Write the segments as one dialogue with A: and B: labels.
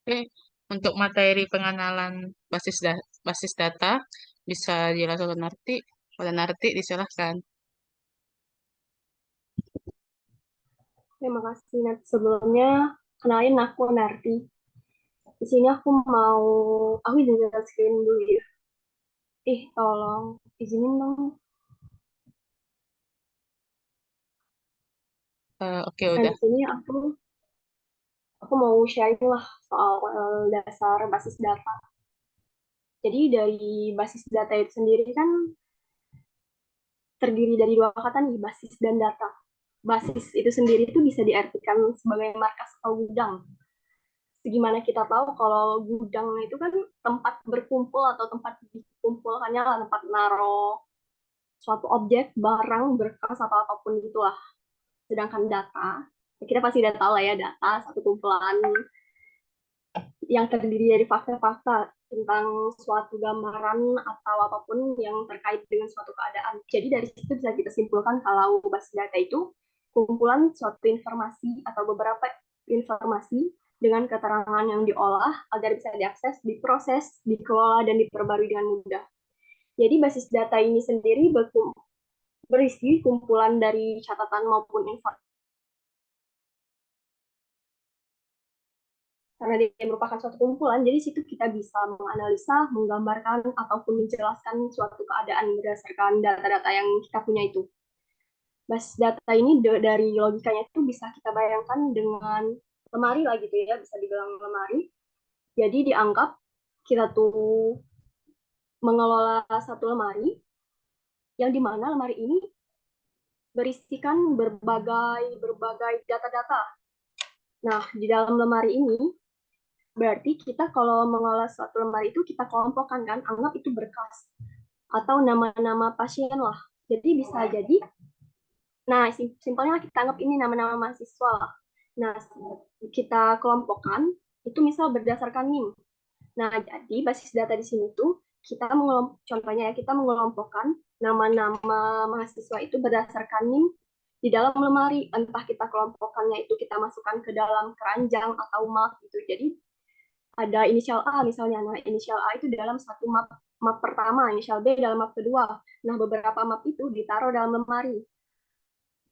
A: Oke, untuk materi pengenalan basis data bisa dilakukan nanti. Pada nanti disilahkan.
B: Terima kasih. Nah, sebelumnya kenalin aku Narti. Di sini aku izin screen dulu ya. Tolong izinin dong.
A: Oke,
B: Nah,
A: udah.
B: di sini aku mau sharing lah soal dasar basis data. Jadi dari basis data itu sendiri kan terdiri dari dua kata nih, basis dan data. Basis itu sendiri itu bisa diartikan sebagai markas atau gudang. Gimana kita tahu kalau gudang itu kan tempat berkumpul atau tempat dikumpulkannya lah, tempat naruh suatu objek, barang, berkas, atau apapun itulah. Sedangkan data, ya kita pasti udah tahu lah ya, data satu kumpulan yang terdiri dari fakta-fakta tentang suatu gambaran atau apapun yang terkait dengan suatu keadaan. Jadi dari situ bisa kita simpulkan kalau basis data itu kumpulan suatu informasi atau beberapa informasi dengan keterangan yang diolah agar bisa diakses, diproses, dikelola, dan diperbarui dengan mudah. Jadi basis data ini sendiri berisi kumpulan dari catatan maupun informasi karena dia merupakan suatu kumpulan, jadi situ kita bisa menganalisa, menggambarkan, ataupun menjelaskan suatu keadaan berdasarkan data-data yang kita punya itu. Basis data ini dari logikanya itu bisa kita bayangkan dengan lemari lah gitu ya, bisa dibilang lemari. Jadi dianggap kita tuh mengelola satu lemari, yang dimana lemari ini berisikan berbagai berbagai data-data. Nah, di dalam lemari ini berarti kita kalau mengolah suatu lemari itu kita kelompokkan kan, anggap itu berkas atau nama-nama pasien lah. Jadi bisa jadi, nah simpelnya kita anggap ini nama-nama mahasiswa lah. Nah, kita kelompokkan itu misal berdasarkan NIM. Nah, jadi basis data di sini tuh contohnya ya kita mengelompokkan nama-nama mahasiswa itu berdasarkan NIM di dalam lemari. Entah kita kelompokkannya itu kita masukkan ke dalam keranjang atau map gitu. Jadi ada inisial A misalnya. Nah, inisial A itu dalam satu map pertama, inisial B dalam map kedua. Nah, beberapa map itu ditaruh dalam lemari.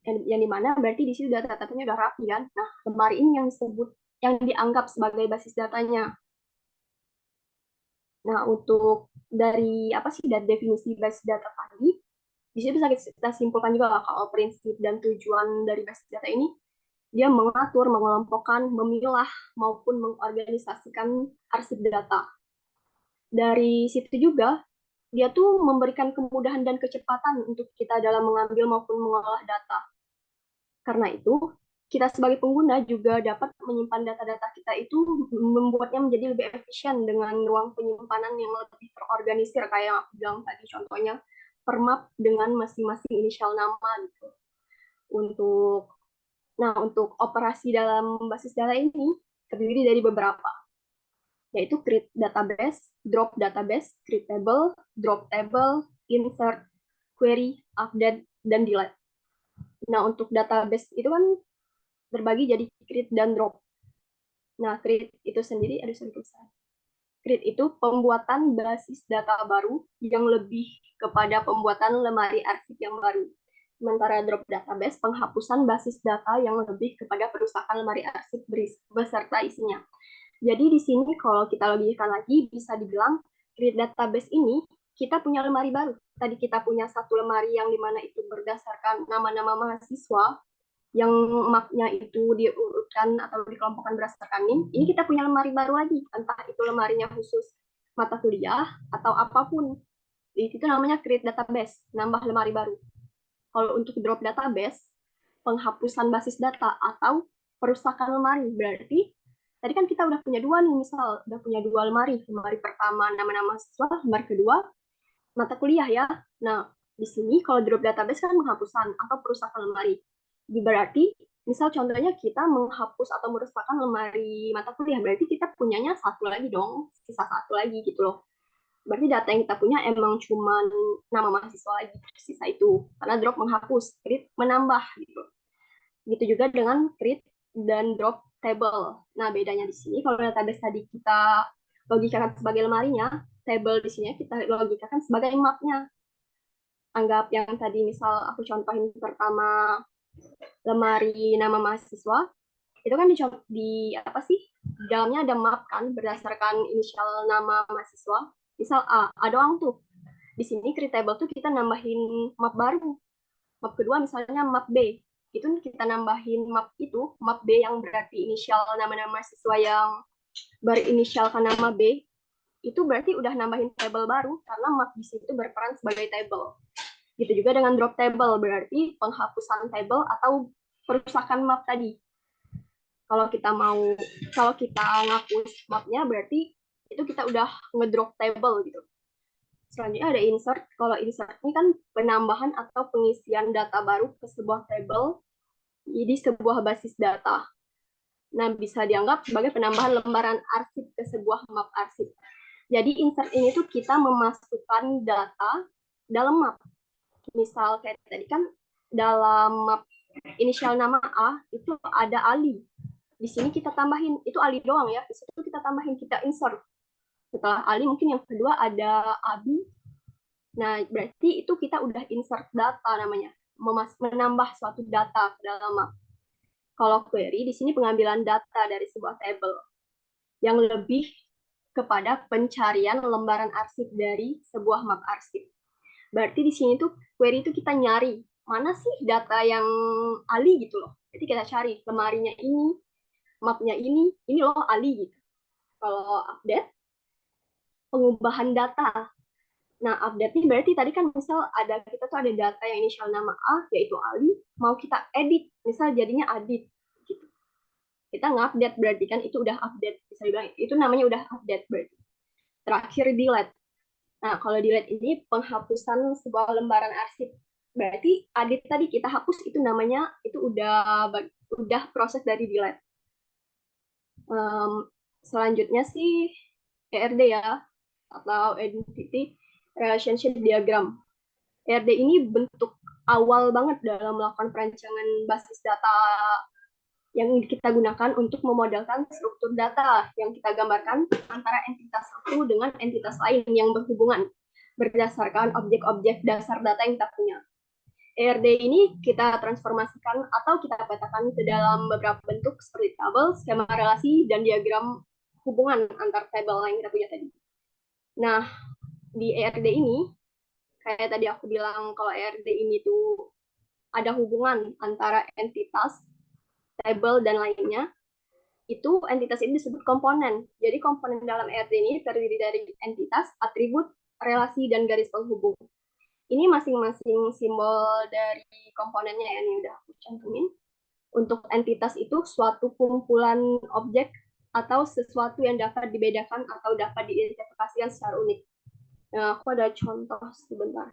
B: Yang dimana berarti di situ data-datanya udah rapi kan. Nah, lemari ini yang dianggap sebagai basis datanya. Nah, untuk dari apa sih dari definisi basis data tadi, di situ bisa kita simpulkan juga lah kalau prinsip dan tujuan dari basis data ini dia mengatur, mengelompokkan, memilah maupun mengorganisasikan arsip data. Dari situ juga dia tuh memberikan kemudahan dan kecepatan untuk kita dalam mengambil maupun mengolah data. Karena itu, kita sebagai pengguna juga dapat menyimpan data-data kita itu membuatnya menjadi lebih efisien dengan ruang penyimpanan yang lebih terorganisir kayak yang aku bilang tadi contohnya per map dengan masing-masing inisial nama gitu. Untuk untuk operasi dalam basis data ini terdiri dari beberapa, yaitu create database, drop database, create table, drop table, insert, query, update, dan delete. Nah, untuk database itu kan berbagi jadi create dan drop. Nah, create itu sendiri, ada sedikit create itu pembuatan basis data baru yang lebih kepada pembuatan lemari arsip yang baru. Sementara drop database penghapusan basis data yang lebih kepada perusahaan lemari arsip beserta isinya. Jadi di sini kalau kita logikan lagi bisa dibilang create database ini kita punya lemari baru. Tadi kita punya satu lemari yang dimana itu berdasarkan nama-nama mahasiswa yang mapnya itu diurutkan atau dikelompokkan berdasarkan NIM. Ini kita punya lemari baru lagi, entah itu lemarinya khusus mata kuliah atau apapun. Itu namanya create database, nambah lemari baru. Kalau untuk drop database, penghapusan basis data atau perusakan lemari, berarti tadi kan kita udah punya dua nih, misal udah punya dua lemari. Lemari pertama nama-nama siswa, lemari kedua mata kuliah ya. Nah, di sini kalau drop database kan penghapusan atau perusakan lemari. Berarti misal contohnya kita menghapus atau merusakan lemari mata kuliah, berarti kita punyanya satu lagi dong, sisa satu lagi gitu loh. Berarti data yang kita punya emang cuma nama mahasiswa lagi, sisa itu. Karena drop menghapus, create menambah gitu. Gitu juga dengan create dan drop table. Nah, bedanya di sini kalau database tadi kita logikakan sebagai lemarinya, table di sini kita logikakan sebagai mapnya. Anggap yang tadi misal aku contohin pertama lemari nama mahasiswa, itu kan di apa sih? Di dalamnya ada map kan berdasarkan inisial nama mahasiswa. Misal A, ada orang tuh. Di sini create table tuh kita nambahin map baru. Map kedua misalnya map B. Itu kita nambahin map itu, map B yang berarti inisial nama-nama mahasiswa yang berinisialkan nama B, itu berarti udah nambahin table baru karena map di situ berperan sebagai table. Gitu juga dengan drop table, berarti penghapusan table atau perusakan map tadi. Kalau kita ngapus mapnya berarti itu kita udah ngedrop table gitu. Selanjutnya ada insert. Kalau insert ini kan penambahan atau pengisian data baru ke sebuah table di sebuah basis data. Nah, bisa dianggap sebagai penambahan lembaran arsip ke sebuah map arsip. Jadi insert ini tuh kita memasukkan data dalam map. Misal kayak tadi kan dalam map inisial nama A itu ada Ali. Di sini kita tambahin, itu Ali doang ya. Di situ kita tambahin, kita insert. Setelah Ali mungkin yang kedua ada Abi. Nah, berarti itu kita udah insert data namanya. Menambah suatu data ke dalam map. Kalau query, di sini pengambilan data dari sebuah table yang lebih kepada pencarian lembaran arsip dari sebuah map arsip. Berarti di sini tuh query itu kita nyari mana sih data yang Ali gitu loh. Jadi kita cari lemarinya ini, mapnya ini loh Ali gitu. Kalau update, pengubahan data. Nah, update ini berarti tadi kan misal kita tuh ada data yang inisial nama A, yaitu Ali, mau kita edit, misal jadinya Adit. Gitu. Kita nge-update berarti kan itu udah update. Bisa dibilang itu namanya udah update berarti. Terakhir delete. Nah, kalau delete ini penghapusan sebuah lembaran arsip. Berarti edit tadi kita hapus itu namanya itu udah proses dari delete. Selanjutnya sih ERD ya, atau Entity Relationship Diagram. ERD ini bentuk awal banget dalam melakukan perancangan basis data yang kita gunakan untuk memodelkan struktur data yang kita gambarkan antara entitas satu dengan entitas lain yang berhubungan berdasarkan objek-objek dasar data yang kita punya. ERD ini kita transformasikan atau kita petakan ke dalam beberapa bentuk seperti tabel, skema relasi, dan diagram hubungan antar tabel yang kita punya tadi. Nah, di ERD ini, kayak tadi aku bilang kalau ERD ini tuh ada hubungan antara entitas, tabel, dan lainnya, itu entitas ini disebut komponen. Jadi komponen dalam ERD ini terdiri dari entitas, atribut, relasi, dan garis penghubung. Ini masing-masing simbol dari komponennya ya, ini udah aku cantumin. Untuk entitas itu suatu kumpulan objek atau sesuatu yang dapat dibedakan atau dapat diidentifikasikan secara unik. Nah, aku ada contoh sebentar.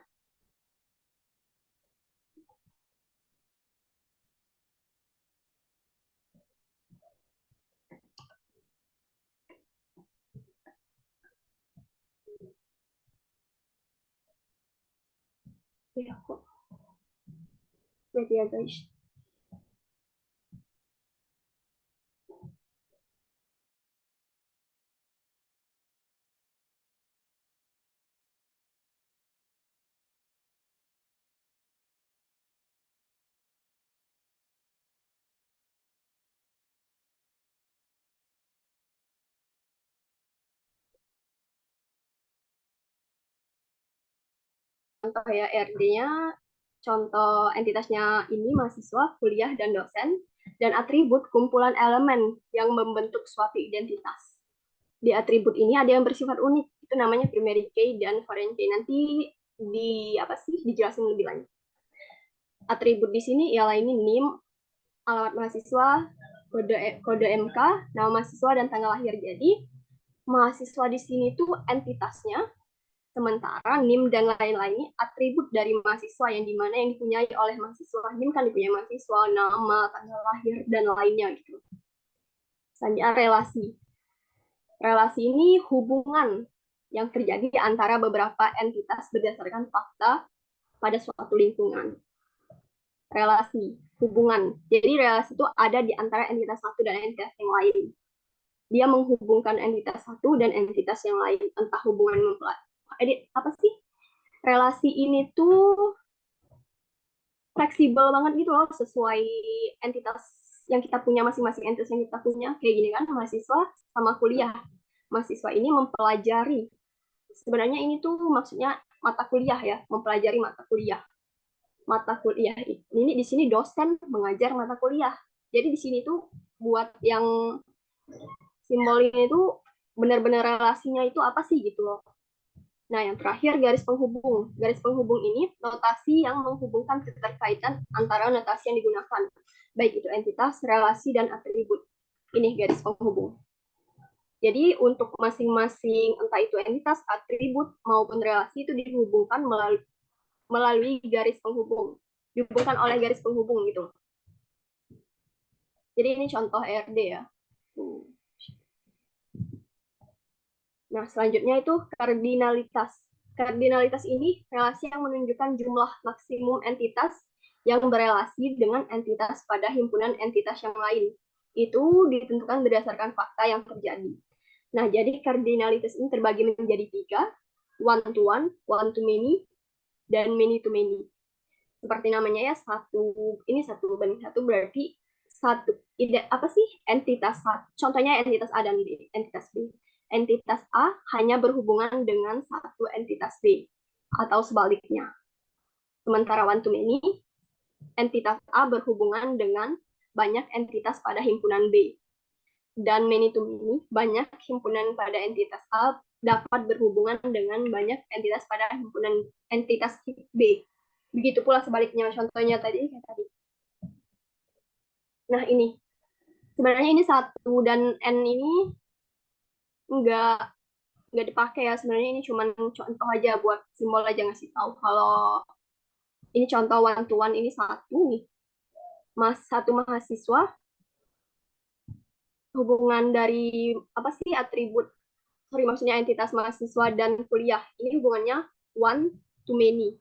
B: Ya, kok. Berarti ya guys. Contoh ya RD-nya, contoh entitasnya ini mahasiswa, kuliah, dan dosen, dan atribut kumpulan elemen yang membentuk suatu identitas. Di atribut ini ada yang bersifat unik, itu namanya primary key dan foreign key. Nanti dijelasin lebih lanjut. Atribut di sini ialah ini NIM, alamat mahasiswa, kode MK, nama mahasiswa, dan tanggal lahir. Jadi mahasiswa di sini tuh entitasnya, sementara NIM dan lain-lain atribut dari mahasiswa yang dimana yang dipunyai oleh mahasiswa. NIM kan dipunyai mahasiswa, nama, tanggal lahir, dan lainnya gitu. Selanjutnya relasi. Relasi ini hubungan yang terjadi antara beberapa entitas berdasarkan fakta pada suatu lingkungan. relasi, hubungan. Jadi relasi itu ada di antara entitas satu dan entitas yang lain. Dia menghubungkan entitas satu dan entitas yang lain, entah hubungan apa sih? Relasi ini tuh fleksibel banget gitu loh, sesuai entitas yang kita punya, masing-masing entitas yang kita punya. Kayak gini kan, mahasiswa sama kuliah. Mahasiswa ini mempelajari. Sebenarnya ini tuh maksudnya mata kuliah ya, mempelajari mata kuliah. Mata kuliah ini di sini dosen mengajar mata kuliah. Jadi di sini tuh buat yang simbol ini tuh benar-benar relasinya itu apa sih gitu loh. Nah, yang terakhir garis penghubung. Garis penghubung ini notasi yang menghubungkan keterkaitan antara notasi yang digunakan, baik itu entitas, relasi, dan atribut. Ini garis penghubung. Jadi untuk masing-masing entah itu entitas, atribut, maupun relasi itu dihubungkan melalui garis penghubung. Dihubungkan oleh garis penghubung gitu. Jadi ini contoh RD ya. Nah, selanjutnya itu kardinalitas. Kardinalitas ini relasi yang menunjukkan jumlah maksimum entitas yang berelasi dengan entitas pada himpunan entitas yang lain. Itu ditentukan berdasarkan fakta yang terjadi. Nah, jadi kardinalitas ini terbagi menjadi 3, one to many, dan many to many. Seperti namanya ya, ini satu banding satu berarti satu apa sih entitas contohnya entitas A dan B, entitas B. Entitas A hanya berhubungan dengan satu entitas B atau sebaliknya. Sementara one to many, entitas A berhubungan dengan banyak entitas pada himpunan B. Dan many to many, banyak himpunan pada entitas A dapat berhubungan dengan banyak entitas pada himpunan entitas B. Begitu pula sebaliknya, contohnya tadi kayak tadi. Nah, ini sebenarnya ini 1 dan N ini nggak dipakai ya, sebenarnya ini cuma contoh aja, buat simbol aja, ngasih tahu kalau ini contoh one to one. Ini satu nih, satu mahasiswa, hubungan dari apa sih atribut, maksudnya entitas mahasiswa dan kuliah ini hubungannya one to many.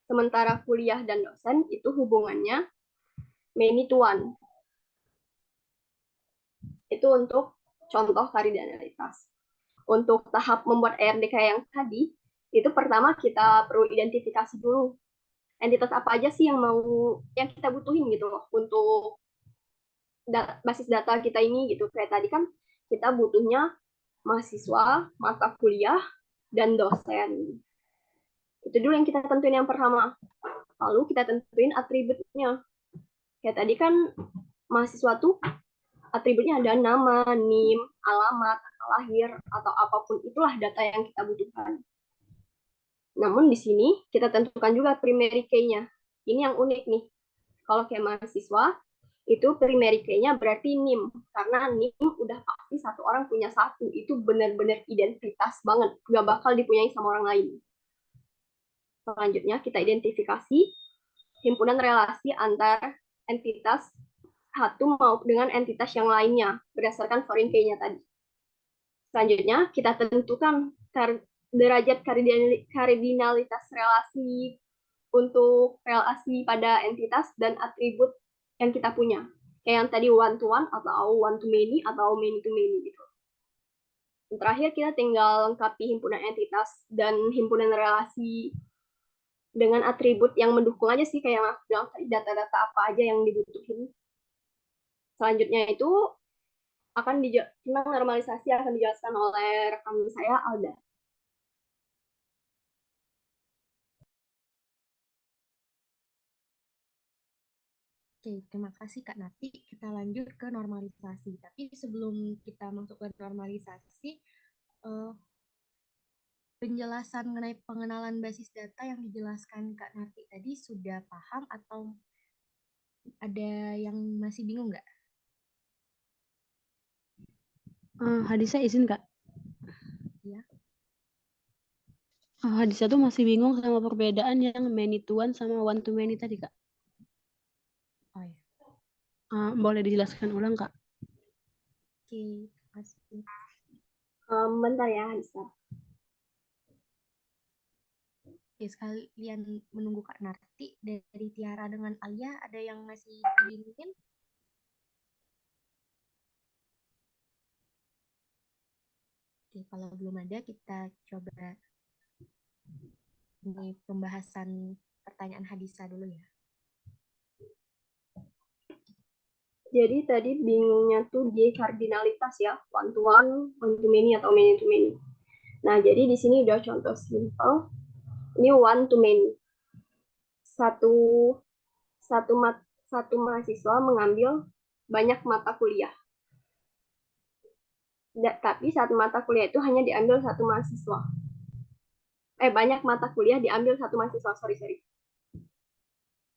B: Sementara kuliah dan dosen itu hubungannya many to one. Itu untuk contoh kardinalitas. Untuk tahap membuat ERDK yang tadi, itu pertama kita perlu identifikasi dulu entitas apa aja sih yang kita butuhin gitu loh untuk basis data kita ini gitu. Kayak tadi kan kita butuhnya mahasiswa, mata kuliah, dan dosen. Itu dulu yang kita tentuin yang pertama. Lalu kita tentuin atributnya. Kayak tadi kan mahasiswa tuh atributnya ada nama, NIM, alamat, lahir, atau apapun itulah data yang kita butuhkan. Namun di sini kita tentukan juga primary key-nya. Ini yang unik nih. Kalau kayak mahasiswa, itu primary key-nya berarti NIM. Karena NIM udah pasti satu orang punya satu. Itu benar-benar identitas banget. Gak bakal dipunyai sama orang lain. Selanjutnya kita identifikasi himpunan relasi antar entitas satu maupun dengan entitas yang lainnya berdasarkan foreign key-nya tadi. Selanjutnya kita tentukan derajat kardinalitas relasi untuk relasi pada entitas dan atribut yang kita punya. Kayak yang tadi one to one atau one to many atau many to many gitu. Dan terakhir kita tinggal lengkapi himpunan entitas dan himpunan relasi dengan atribut yang mendukung aja sih, kayak bilang tadi, data-data apa aja yang dibutuhin. Selanjutnya itu tentang normalisasi akan dijelaskan oleh rekan saya Alda.
C: Oke, terima kasih Kak Nati. Kita lanjut ke normalisasi. Tapi sebelum kita masuk ke normalisasi, penjelasan mengenai pengenalan basis data yang dijelaskan Kak Nati tadi sudah paham atau ada yang masih bingung nggak?
D: Hadisa izin Kak.
C: Ya.
D: Hadisa tuh masih bingung sama perbedaan yang many to one sama one to many tadi Kak.
C: Oh ya.
D: Boleh dijelaskan ulang Kak?
C: Oke, terima kasih.
B: Bentar ya Hadisa.
C: Oke, sekalian menunggu Kak Narti, dari Tiara dengan Alia, ada yang masih dibingungin? Oke, kalau belum ada, kita coba ini pembahasan pertanyaan Hadisa dulu ya.
B: Jadi tadi bingungnya tuh di kardinalitas ya, one to one to many atau many to many. Nah, jadi di sini udah contoh simple. Ini one to many. Satu satu mahasiswa mengambil banyak mata kuliah. Tapi satu mata kuliah itu hanya diambil satu mahasiswa. Banyak mata kuliah diambil satu mahasiswa. Sorry.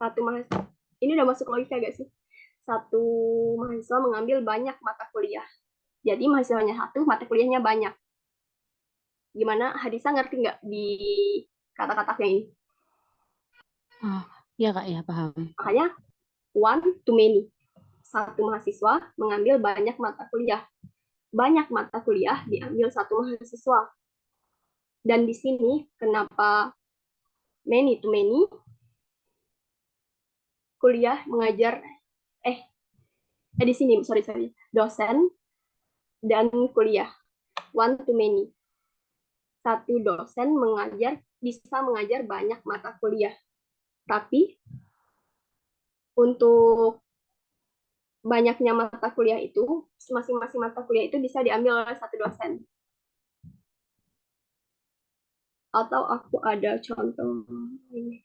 B: Satu mahasiswa. Ini udah masuk logika gak sih? Satu mahasiswa mengambil banyak mata kuliah. Jadi mahasiswanya satu, mata kuliahnya banyak. Gimana? Hadisa ngerti nggak di kata-katanya ini?
D: Oh, ya Kak, ya paham.
B: Makanya one to many. Satu mahasiswa mengambil banyak mata kuliah. Banyak mata kuliah diambil satu mahasiswa. Dan di sini kenapa many to many? Kuliah mengajar di sini sorry dosen dan kuliah one to many. Satu dosen bisa mengajar banyak mata kuliah. Tapi untuk banyaknya mata kuliah itu, masing-masing mata kuliah itu bisa diambil oleh satu dosen. Atau aku ada contoh ini.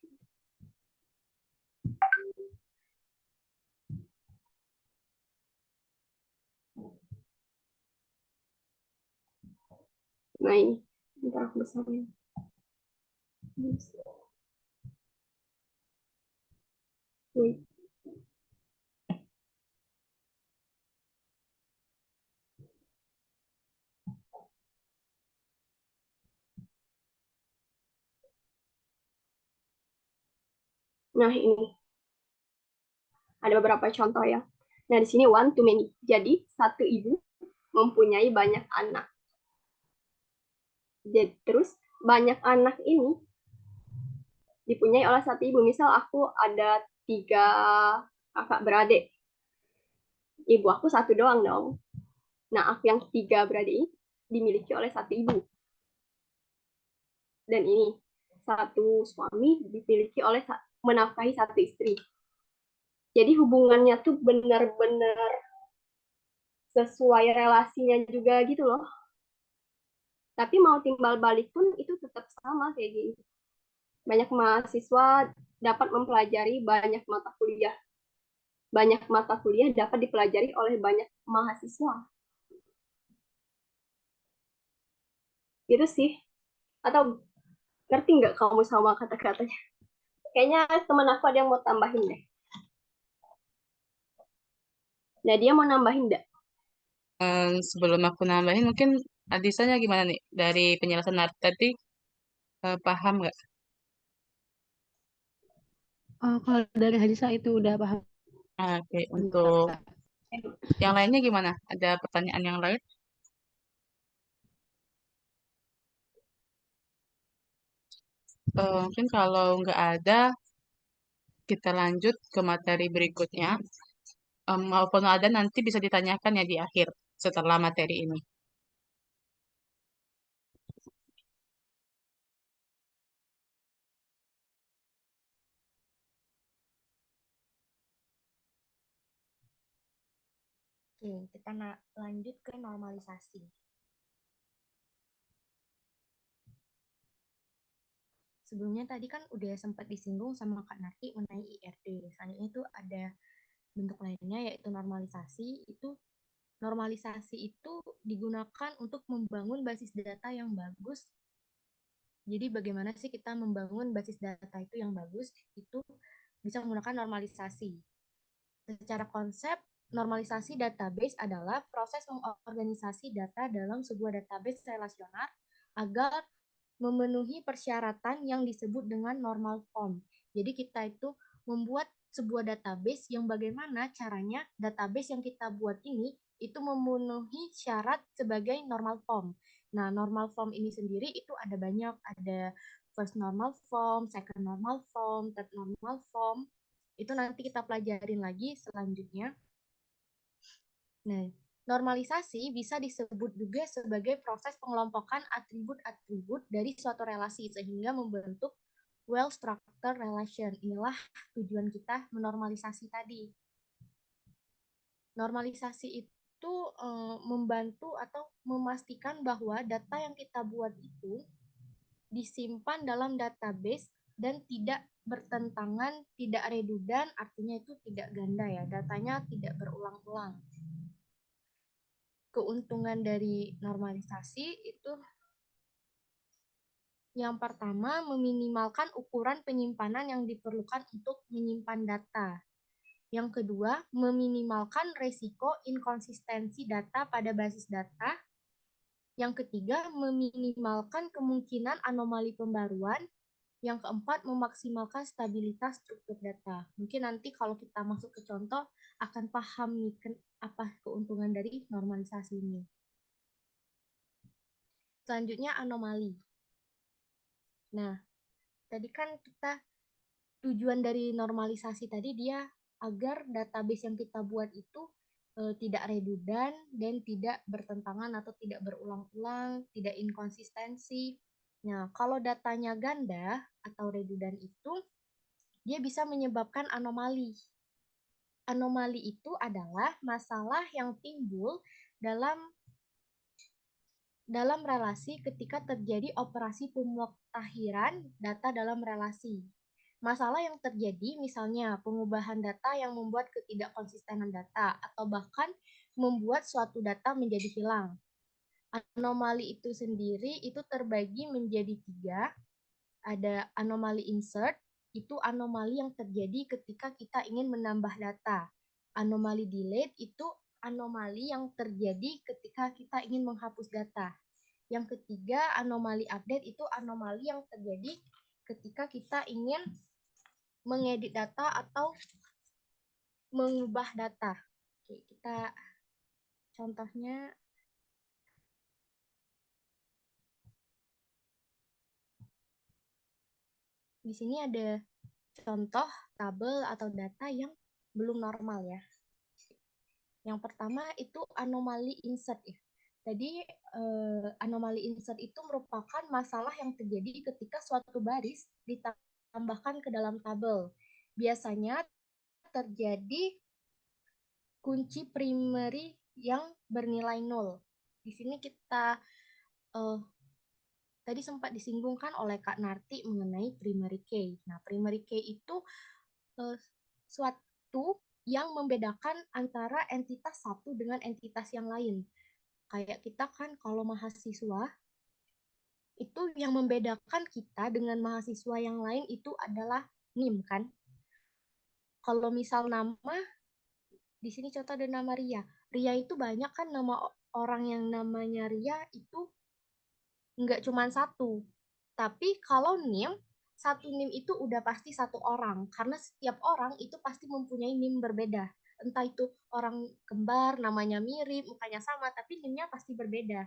B: Nah ini, ntar aku besarin. Wait. Nah ini ada beberapa contoh ya. Nah di sini one to many. Jadi satu ibu mempunyai banyak anak. Jadi terus banyak anak ini dipunyai oleh satu ibu. Misal aku ada 3 kakak beradik. Ibu aku satu doang dong. Nah aku yang 3 beradik ini dimiliki oleh satu ibu. Dan ini satu suami dimiliki oleh menafkahi satu istri. Jadi hubungannya tuh benar-benar sesuai relasinya juga gitu loh. Tapi mau timbal balik pun itu tetap sama kayak gini. Banyak mahasiswa dapat mempelajari banyak mata kuliah. Banyak mata kuliah dapat dipelajari oleh banyak mahasiswa. Gitu sih. Atau ngerti nggak kamu sama kata-katanya? Kayaknya teman aku ada yang mau tambahin deh. Nah, dia mau nambahin nggak?
A: Sebelum aku nambahin, mungkin Adisanya gimana nih? Dari penjelasan Narti tadi, paham nggak?
D: Oh, kalau dari Hadisa itu udah paham.
A: Oke, untuk yang lainnya gimana? Ada pertanyaan yang lain? Mungkin kalau nggak ada, kita lanjut ke materi berikutnya. Maupun ada nanti bisa ditanyakan ya di akhir setelah materi ini.
C: Oke, kita lanjut ke normalisasi. Sebelumnya tadi kan udah sempat disinggung sama Kak Narti mengenai IRD. Selanjutnya itu ada bentuk lainnya yaitu normalisasi. Normalisasi itu digunakan untuk membangun basis data yang bagus. Jadi bagaimana sih kita membangun basis data itu yang bagus? Itu bisa menggunakan normalisasi. Secara konsep, normalisasi database adalah proses mengorganisasi data dalam sebuah database relasional agar memenuhi persyaratan yang disebut dengan normal form. Jadi kita itu membuat sebuah database yang bagaimana caranya database yang kita buat ini itu memenuhi syarat sebagai normal form. Nah, normal form ini sendiri itu ada banyak, ada first normal form, second normal form, third normal form. Itu nanti kita pelajarin lagi selanjutnya. Nah, normalisasi bisa disebut juga sebagai proses pengelompokan atribut-atribut dari suatu relasi sehingga membentuk well-structured relation. Inilah tujuan kita menormalisasi tadi. Normalisasi itu membantu atau memastikan bahwa data yang kita buat itu disimpan dalam database dan tidak bertentangan, tidak redundan, artinya itu tidak ganda ya, datanya tidak berulang-ulang. Keuntungan dari normalisasi itu yang pertama, meminimalkan ukuran penyimpanan yang diperlukan untuk menyimpan data. Yang kedua, meminimalkan resiko inkonsistensi data pada basis data. Yang ketiga, meminimalkan kemungkinan anomali pembaruan. Yang keempat, memaksimalkan stabilitas struktur data. Mungkin nanti kalau kita masuk ke contoh, akan paham nih apa keuntungan dari normalisasi ini. Selanjutnya, anomali. Nah, tadi kan kita tujuan dari normalisasi tadi dia agar database yang kita buat itu tidak redundan dan tidak bertentangan atau tidak berulang-ulang, tidak inkonsistensi. Nah, kalau datanya ganda atau redundan itu, dia bisa menyebabkan anomali. Anomali itu adalah masalah yang timbul dalam relasi ketika terjadi operasi pemuktahiran data dalam relasi. Masalah yang terjadi misalnya pengubahan data yang membuat ketidakkonsistenan data atau bahkan membuat suatu data menjadi hilang. Anomali itu sendiri itu terbagi menjadi 3. Ada anomali insert, itu anomali yang terjadi ketika kita ingin menambah data. Anomali delete itu anomali yang terjadi ketika kita ingin menghapus data. Yang ketiga, anomali update itu anomali yang terjadi ketika kita ingin mengedit data atau mengubah data. Oke, kita contohnya di sini ada contoh tabel atau data yang belum normal ya. Yang pertama itu anomali insert ya. Tadi anomali insert itu merupakan masalah yang terjadi ketika suatu baris ditambahkan ke dalam tabel. Biasanya terjadi kunci primary yang bernilai 0. Di sini kita tadi sempat disinggungkan oleh Kak Narti mengenai primary key. Nah, primary key itu suatu yang membedakan antara entitas satu dengan entitas yang lain. Kayak kita kan kalau mahasiswa, itu yang membedakan kita dengan mahasiswa yang lain itu adalah NIM kan. Kalau misal nama, di sini contoh ada nama Ria. Ria itu banyak kan nama orang yang namanya Ria itu nggak cuma satu. Tapi kalau NIM, satu NIM itu udah pasti satu orang. Karena setiap orang itu pasti mempunyai NIM berbeda. Entah itu orang kembar, namanya mirip, mukanya sama, tapi NIM-nya pasti berbeda.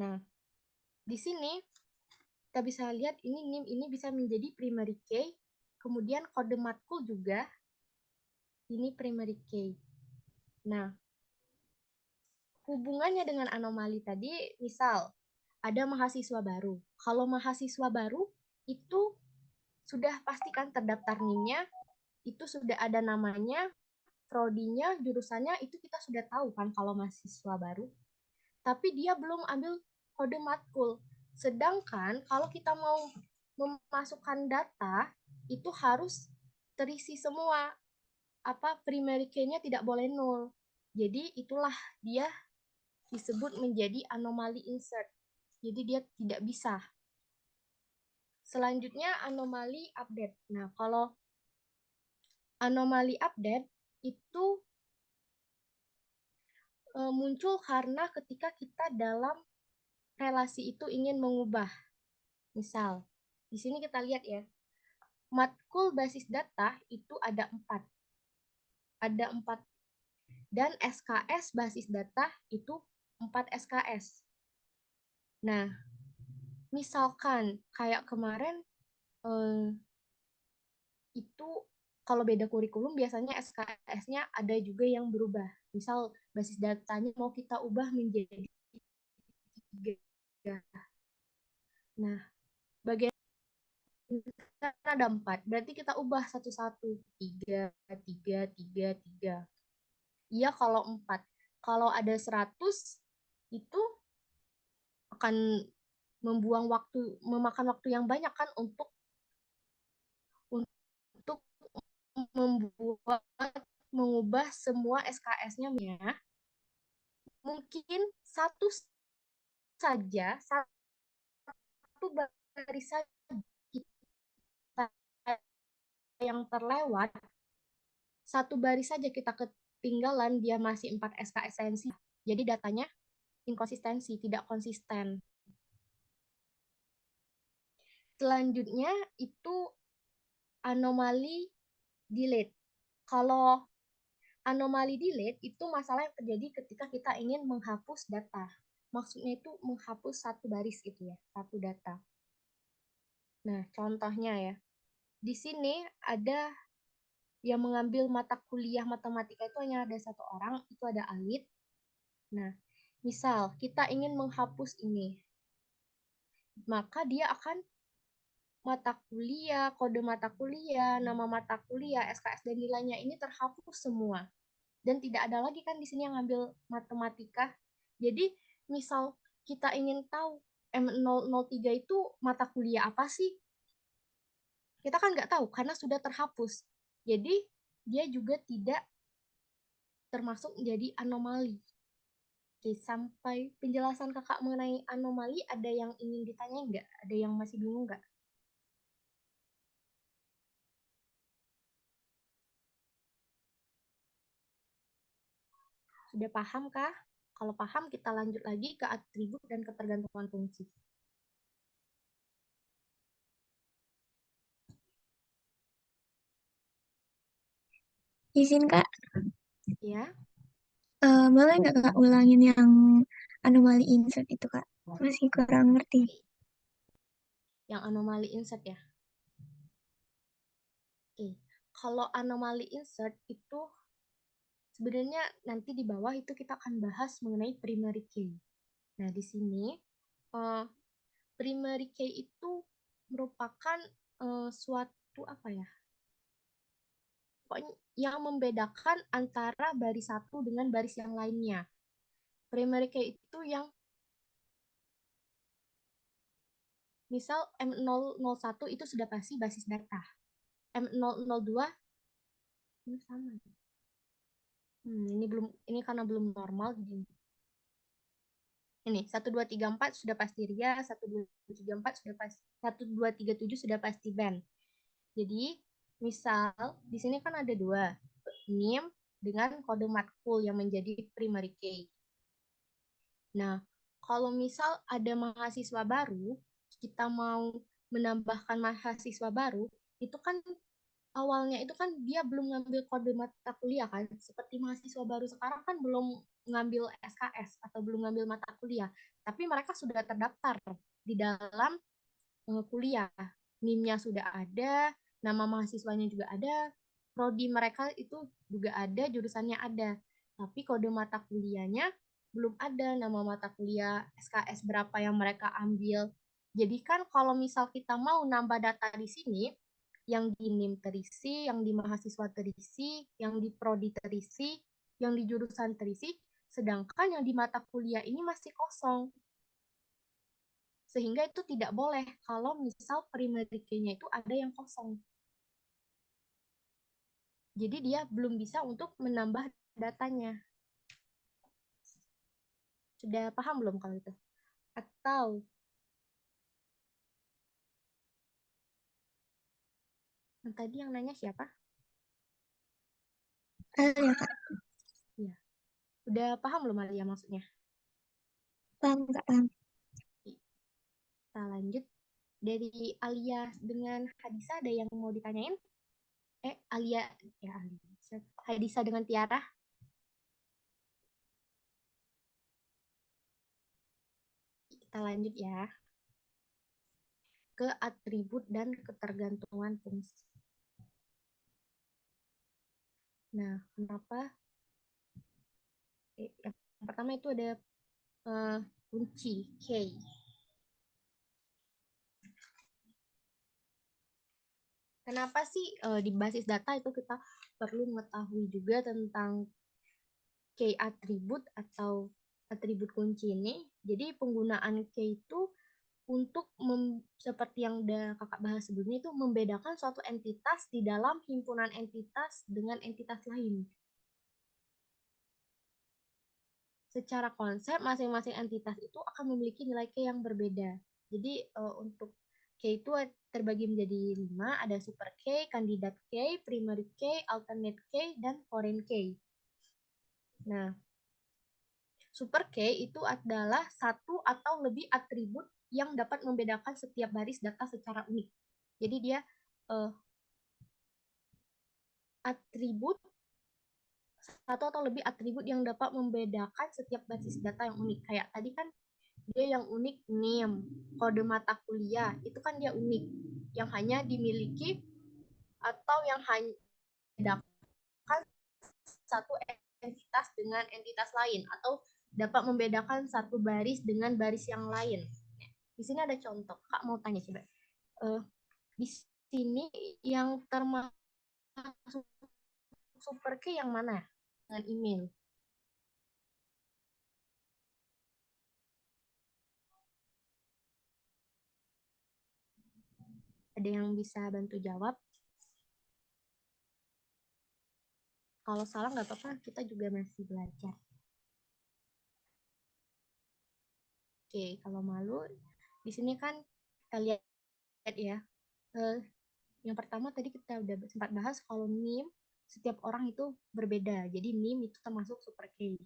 C: Nah, di sini kita bisa lihat ini NIM ini bisa menjadi primary key. Kemudian kode matkul juga ini primary key. Nah, hubungannya dengan anomali tadi, misal ada mahasiswa baru. Kalau mahasiswa baru itu sudah pastikan terdaftar NIM-nya, itu sudah ada namanya, prodinya, jurusannya, itu kita sudah tahu kan kalau mahasiswa baru. Tapi dia belum ambil kode matkul. Sedangkan kalau kita mau memasukkan data, itu harus terisi semua. Primary key-nya tidak boleh 0. Jadi itulah dia disebut menjadi anomali insert. Jadi dia tidak bisa. Selanjutnya anomali update. Nah, kalau anomali update itu muncul karena ketika kita dalam relasi itu ingin mengubah. Misal, di sini kita lihat ya, matkul basis data itu ada 4. Ada 4. Dan SKS basis data itu 4 SKS. Nah, misalkan kayak kemarin itu kalau beda kurikulum biasanya SKS-nya ada juga yang berubah. Misal basis datanya mau kita ubah menjadi 3. Nah, bagian kan ada 4. Berarti kita ubah satu-satu. 3, 3, 3, 3. Iya kalau 4. Kalau ada 100, itu akan memakan waktu yang banyak kan untuk mengubah semua SKS-nya. Mungkin satu baris saja kita yang terlewat, satu baris saja kita ketinggalan, dia masih 4 SKS esensi. Jadi datanya inkonsistensi, tidak konsisten. Selanjutnya itu anomali delete. Kalau anomali delete itu masalah yang terjadi ketika kita ingin menghapus data. Maksudnya itu menghapus satu baris gitu ya, satu data. Nah, contohnya ya. Di sini ada yang mengambil mata kuliah matematika itu hanya ada 1 orang, itu ada Alit. Nah, misal kita ingin menghapus ini, maka dia akan mata kuliah, kode mata kuliah, nama mata kuliah, SKS dan nilainya ini terhapus semua. Dan tidak ada lagi kan di sini yang ngambil matematika. Jadi, misal kita ingin tahu M003 itu mata kuliah apa sih? Kita kan nggak tahu karena sudah terhapus. Jadi, dia juga tidak termasuk menjadi anomali. Oke, sampai penjelasan kakak mengenai anomali, ada yang ingin ditanya nggak? Ada yang masih bingung nggak? Sudah paham kah? Kalau paham, kita lanjut lagi ke atribut dan ketergantungan fungsi.
E: Izin Kak,
C: Ya,
E: boleh nggak Kak ulangin yang anomali insert itu Kak? Masih kurang ngerti.
C: yang anomali insert ya. Oke, kalau anomali insert itu sebenarnya nanti di bawah itu kita akan bahas mengenai primary key. Nah, di sini primary key itu merupakan suatu apa ya? Pokoknya yang membedakan antara baris satu dengan baris yang lainnya. Primary key itu yang misal M001 itu sudah pasti basis data. M002 ini sama. Ini karena belum normal jadi ini 1234 sudah pasti RIA, 1234 sudah pasti 1237 sudah pasti band. Jadi, misal di sini kan ada 2, NIM dengan kode matkul yang menjadi primary key. Nah, kalau misal ada mahasiswa baru, kita mau menambahkan mahasiswa baru, itu kan awalnya itu kan dia belum ngambil kode mata kuliah kan, seperti mahasiswa baru sekarang kan belum ngambil SKS atau belum ngambil mata kuliah, tapi mereka sudah terdaftar di dalam kuliah. NIM-nya sudah ada, nama mahasiswanya juga ada, prodi mereka itu juga ada, jurusannya ada. Tapi kode mata kuliahnya belum ada, nama mata kuliah, SKS berapa yang mereka ambil. Jadi kan kalau misal kita mau nambah data di sini, yang di NIM terisi, yang di mahasiswa terisi, yang di prodi terisi, yang di jurusan terisi, sedangkan yang di mata kuliah ini masih kosong. Sehingga itu tidak boleh kalau misal primary key-nya itu ada yang kosong. Jadi dia belum bisa untuk menambah datanya. Sudah paham belum kalau itu? Atau yang tadi yang nanya siapa?
E: Ya Kak,
C: Iya. Udah paham belum Alia maksudnya?
E: paham Kak, paham.
C: Kita lanjut. Dari Alia dengan Hadisa ada yang mau ditanyain? Alia, ya Alia. Hadisa dengan Tiara. Kita lanjut ya. ke atribut dan ketergantungan fungsi. Nah, kenapa? Yang pertama itu ada kunci key. Kenapa sih di basis data itu kita perlu mengetahui juga tentang key atribut atau atribut kunci ini? Jadi penggunaan key itu untuk seperti yang udah kakak bahas sebelumnya itu membedakan suatu entitas di dalam himpunan entitas dengan entitas lain. Secara konsep masing-masing entitas itu akan memiliki nilai key yang berbeda. Jadi untuk key itu terbagi menjadi 5, ada super key, kandidat key, primary key, alternate key, dan foreign key. Nah, super key itu adalah satu atau lebih atribut yang dapat membedakan setiap baris data secara unik. Jadi dia atribut satu atau lebih atribut yang dapat membedakan setiap basis data yang unik. Kayak tadi kan dia yang unik NIM, kode mata kuliah, itu kan dia unik. Yang hanya dimiliki atau yang hanya membedakan satu entitas dengan entitas lain atau dapat membedakan satu baris dengan baris yang lain. Di sini ada contoh. Kak mau tanya coba. Di sini yang termasuk super key yang mana? Dengan email. Ada yang bisa bantu jawab? Kalau salah nggak apa-apa, kita juga masih belajar. Oke, kalau malu, di sini kan kita lihat ya. Yang pertama tadi kita udah sempat bahas kalau NIM setiap orang itu berbeda. Jadi NIM itu termasuk super key.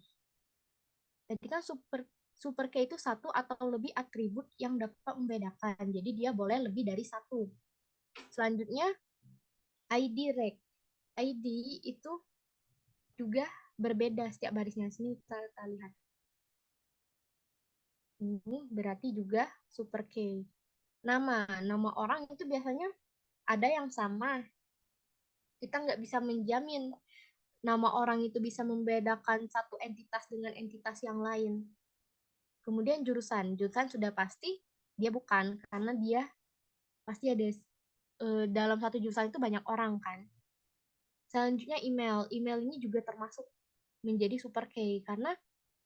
C: Jadi kan super key itu satu atau lebih atribut yang dapat membedakan. Jadi dia boleh lebih dari satu. Selanjutnya ID rec. ID itu juga berbeda setiap barisnya. Sini kita lihat. Ini berarti juga super key. Nama orang itu biasanya ada yang sama. Kita nggak bisa menjamin nama orang itu bisa membedakan satu entitas dengan entitas yang lain. Kemudian jurusan sudah pasti dia bukan, karena dia pasti ada dalam satu jurusan itu banyak orang kan. Selanjutnya email ini juga termasuk menjadi super key karena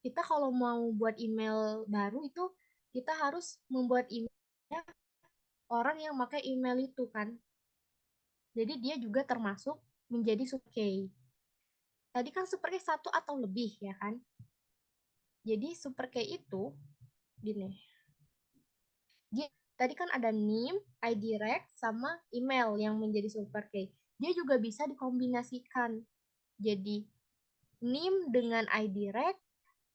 C: kita kalau mau buat email baru itu kita harus membuat emailnya orang yang pakai email itu kan. Jadi dia juga termasuk menjadi super key. Tadi kan super key satu atau lebih ya kan. Jadi super key itu gini. Tadi kan ada NIM, ID rec, sama email yang menjadi super key. Dia juga bisa dikombinasikan. Jadi NIM dengan ID rec,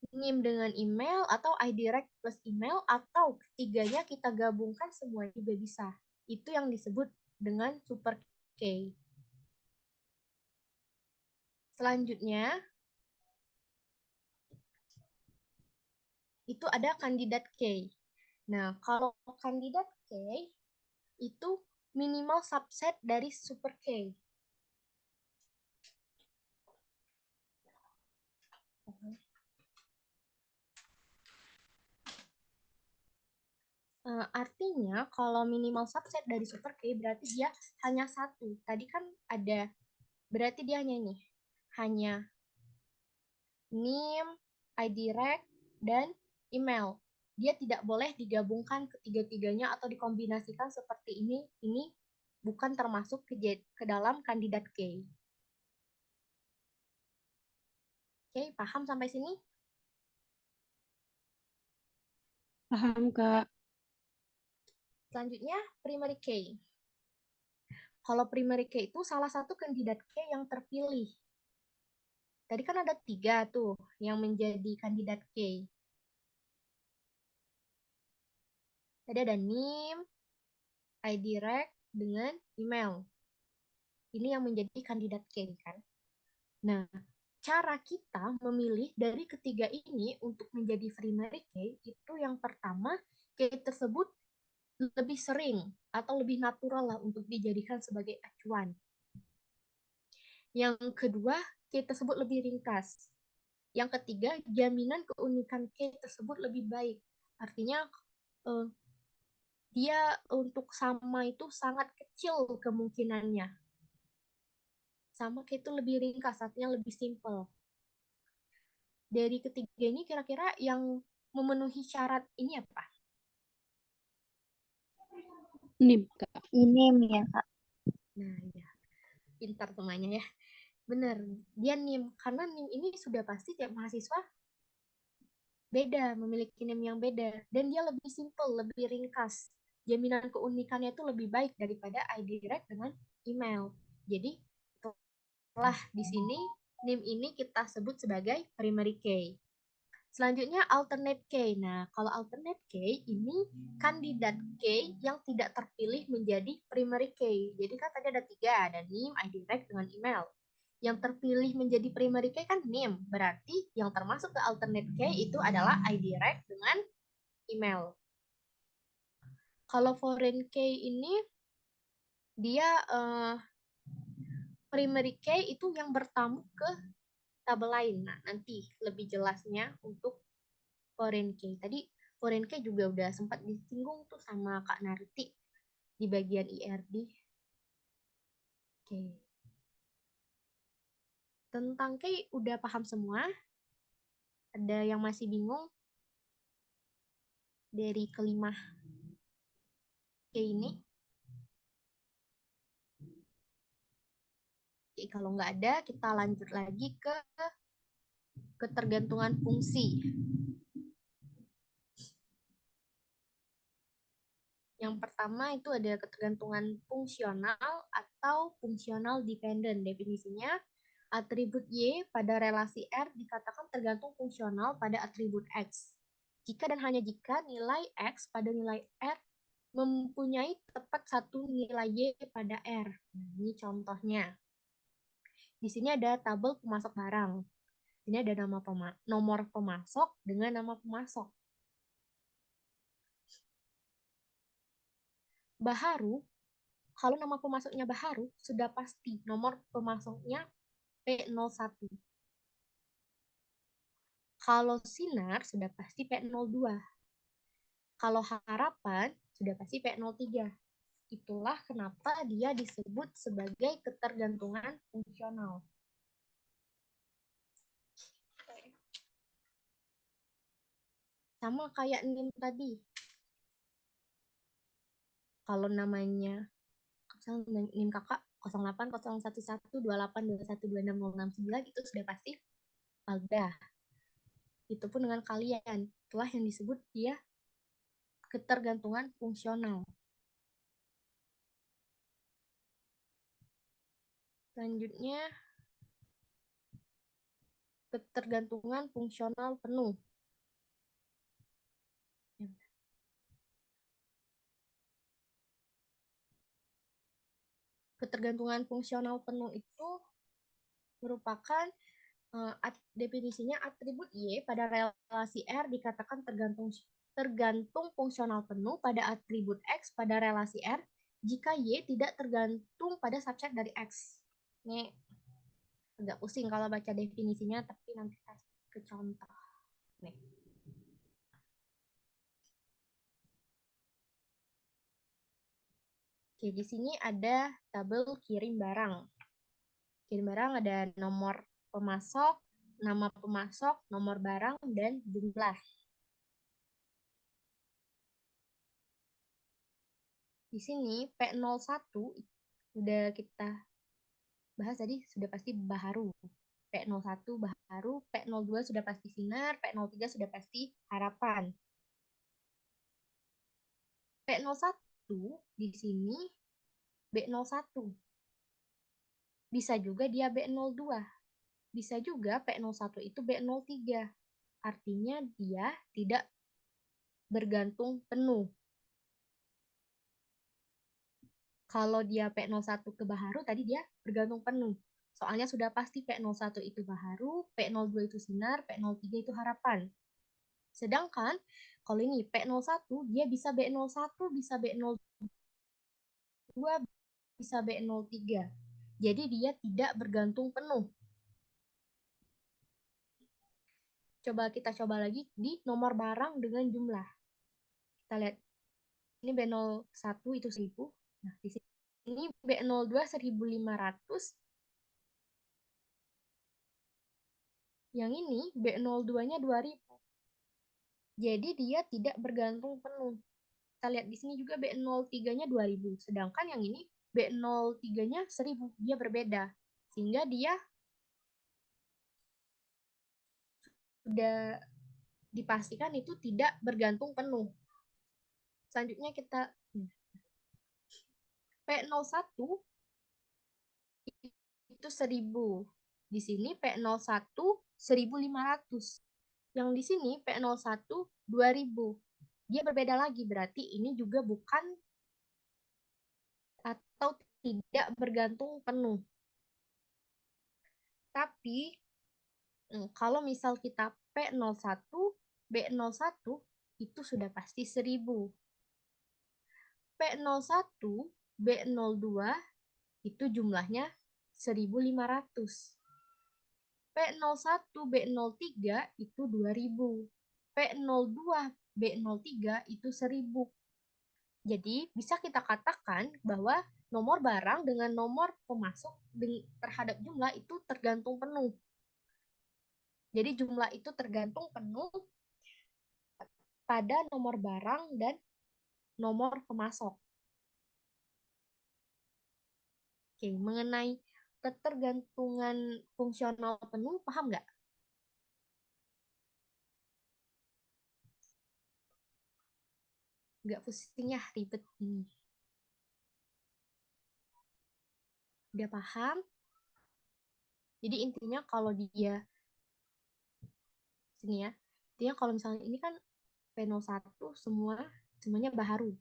C: NIM dengan email, atau ID rec plus email, atau ketiganya kita gabungkan semua juga bisa. Itu yang disebut dengan super key. Selanjutnya, itu ada kandidat key. Nah, kalau kandidat key itu minimal subset dari super key. Artinya kalau minimal subset dari super key berarti dia hanya satu. Tadi kan ada, berarti dia hanya ini. Hanya NIM, ID rec, dan email. Dia tidak boleh digabungkan ketiga-tiganya atau dikombinasikan seperti ini. Ini bukan termasuk ke dalam kandidat key. Oke, paham sampai sini?
D: Paham, Kak.
C: Selanjutnya, primary key. Kalau primary key itu salah satu kandidat key yang terpilih. Tadi kan ada 3 tuh yang menjadi kandidat key. Tadi ada NIM, ID rec, dengan email. Ini yang menjadi kandidat key kan. Nah, cara kita memilih dari ketiga ini untuk menjadi primary key itu yang pertama, key tersebut lebih sering atau lebih natural lah untuk dijadikan sebagai acuan. Yang kedua, key tersebut lebih ringkas. Yang ketiga, jaminan keunikan key tersebut lebih baik. Artinya dia untuk sama itu sangat kecil kemungkinannya. Sama key itu lebih ringkas, artinya lebih simple. Dari ketiga ini kira-kira yang memenuhi syarat ini apa?
D: NIM, Kak.
E: NIM ya, Kak.
C: Nah, ya. Pintar temannya ya. Benar, dia NIM. Karena NIM ini sudah pasti tiap mahasiswa beda, memiliki NIM yang beda. Dan dia lebih simple, lebih ringkas. Jaminan keunikannya itu lebih baik daripada ID direct dengan email. Jadi, setelah di sini, NIM ini kita sebut sebagai primary key. Selanjutnya alternate key. Nah, kalau alternate key ini kandidat key yang tidak terpilih menjadi primary key. Jadi kan tadi ada 3, ada NIM, ID direct dengan email. Yang terpilih menjadi primary key kan NIM. Berarti yang termasuk ke alternate key itu adalah ID direct dengan email. Kalau foreign key ini dia primary key itu yang bertamu ke tabel lain. Nah, nanti lebih jelasnya untuk foreign key. Tadi foreign key juga udah sempat disinggung tuh sama Kak Narti di bagian IRD. Oke. Tentang key udah paham semua? Ada yang masih bingung? Dari kelima key ini? Oke, kalau nggak ada, kita lanjut lagi ke ketergantungan fungsi. Yang pertama itu ada ketergantungan fungsional atau fungsional dependent. Definisinya, atribut Y pada relasi R dikatakan tergantung fungsional pada atribut X. Jika dan hanya jika nilai X pada nilai R mempunyai tepat satu nilai Y pada R. Nah, ini contohnya. Di sini ada tabel pemasok barang. Ini ada nomor pemasok dengan nama pemasok. Baharu, kalau nama pemasoknya Baharu, sudah pasti nomor pemasoknya P01. Kalau Sinar, sudah pasti P02. Kalau Harapan, sudah pasti P03. Itulah kenapa dia disebut sebagai ketergantungan fungsional. Sama kayak NIM tadi. Kalau namanya NIM kakak 0801128282626069 itu sudah pasti Alda. Itu pun dengan kalian. Itulah yang disebut dia ketergantungan fungsional. Selanjutnya, ketergantungan fungsional penuh. Ketergantungan fungsional penuh itu merupakan definisinya atribut Y pada relasi R dikatakan tergantung fungsional penuh pada atribut X pada relasi R jika Y tidak tergantung pada subset dari X. Ini agak pusing kalau baca definisinya, tapi nanti ke contoh. Nih. Oke, di sini ada tabel kirim barang. Kirim barang ada nomor pemasok, nama pemasok, nomor barang, dan jumlah. Di sini P01 udah kita bahas tadi, sudah pasti Baharu. P01 Baharu, P02 sudah pasti Sinar, P03 sudah pasti Harapan. P01 di sini B01. Bisa juga dia B02. Bisa juga P01 itu B03. Artinya dia tidak bergantung penuh. Kalau dia P01 ke Baharu, tadi dia bergantung penuh. Soalnya sudah pasti P01 itu Baharu, P02 itu Sinar, P03 itu Harapan. Sedangkan Kalau ini P01, dia bisa B01, bisa B02, bisa B03. Jadi dia tidak bergantung penuh. Kita coba lagi di nomor barang dengan jumlah. Kita lihat. Ini B01 itu 1000. Nah, di sini B02 1500. Yang ini B02-nya 2000. Jadi dia tidak bergantung penuh. Kita lihat di sini juga B03-nya 2000. Sedangkan yang ini B03-nya 1000. Dia berbeda. Sehingga dia sudah dipastikan itu tidak bergantung penuh. Selanjutnya kita P01 itu 1000. Di sini P01 1500. Yang di sini P01 2000. Dia berbeda lagi, berarti ini juga bukan atau tidak bergantung penuh. Tapi kalau misal kita P01, B01 itu sudah pasti 1000. P01, B02 itu jumlahnya 1500. P01, B03 itu 2000. P02, B03 itu 1000. Jadi bisa kita katakan bahwa nomor barang dengan nomor pemasok terhadap jumlah itu tergantung penuh. Jadi jumlah itu tergantung penuh pada nomor barang dan nomor pemasok. Oke, mengenai ketergantungan fungsional penuh, paham nggak? Nggak pusing ya, ribet ini. Udah paham? Jadi intinya kalau dia sini ya, intinya kalau misalnya ini kan P01 semuanya baharu.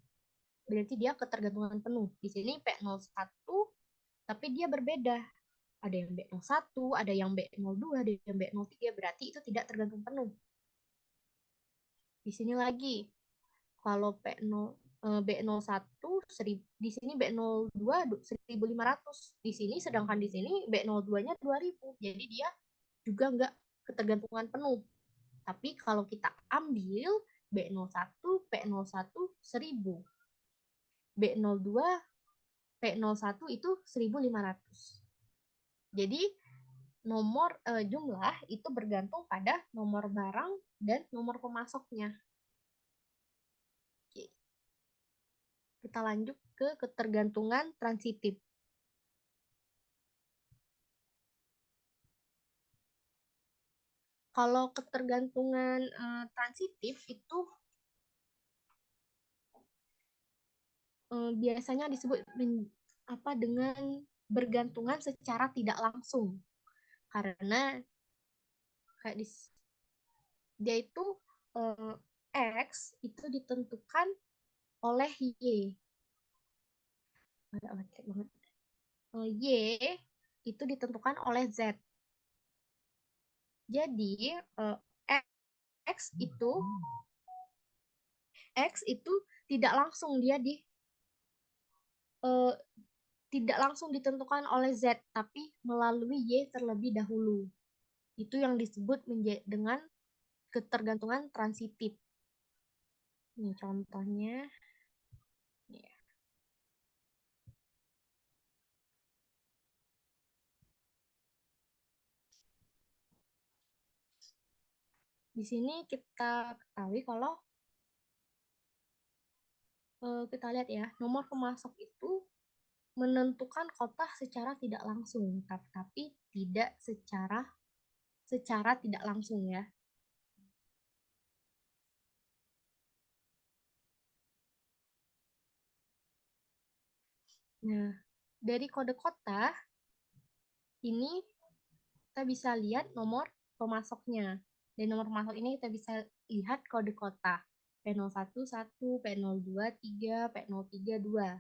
C: Berarti dia ketergantungan penuh. Di sini P01 tapi dia berbeda. Ada yang B01, ada yang B02, ada yang B03, berarti itu tidak tergantung penuh. Di sini lagi, kalau B01, di sini B02 1500. Di sini, sedangkan di sini B02-nya 2000. Jadi dia juga nggak ketergantungan penuh. Tapi kalau kita ambil B01, P01 1000. B02, P01 itu 1500. Jadi jumlah itu bergantung pada nomor barang dan nomor pemasoknya. Oke. Kita lanjut ke ketergantungan transitif. Kalau ketergantungan transitif itu biasanya disebut dengan bergantungan secara tidak langsung. Karena kayak dia itu X itu ditentukan oleh Y. Y itu ditentukan oleh Z. Jadi X itu tidak langsung tidak langsung ditentukan oleh Z, tapi melalui Y terlebih dahulu. Itu yang disebut dengan ketergantungan transitif. Ini contohnya. Di sini kita ketahui kalau kita lihat ya, nomor pemasok itu menentukan kota secara tidak langsung, tapi tidak secara tidak langsung ya. Nah, dari kode kota ini kita bisa lihat nomor pemasoknya. Dari nomor pemasok ini kita bisa lihat kode kota. P01 1, P02 3, P03 2.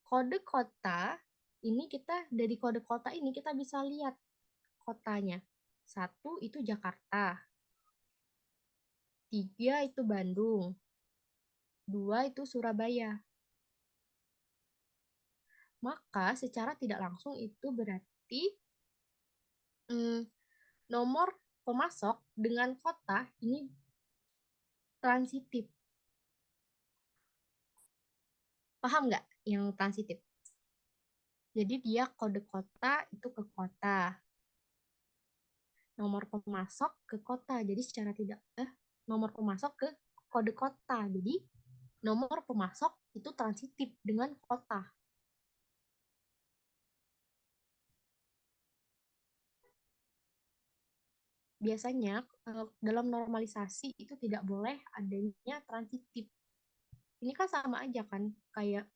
C: Kode kota ini dari kode kota ini kita bisa lihat kotanya. 1 itu Jakarta. 3 itu Bandung, 2 itu Surabaya. Maka secara tidak langsung itu berarti nomor pemasok dengan kota ini transitif. Paham nggak yang transitif? Jadi dia kode kota itu ke kota. Nomor pemasok ke kota. Jadi secara tidak nomor pemasok ke kode kota. Jadi nomor pemasok itu transitif dengan kota. Biasanya dalam normalisasi itu tidak boleh adanya transitif. Ini kan sama aja kan, kayak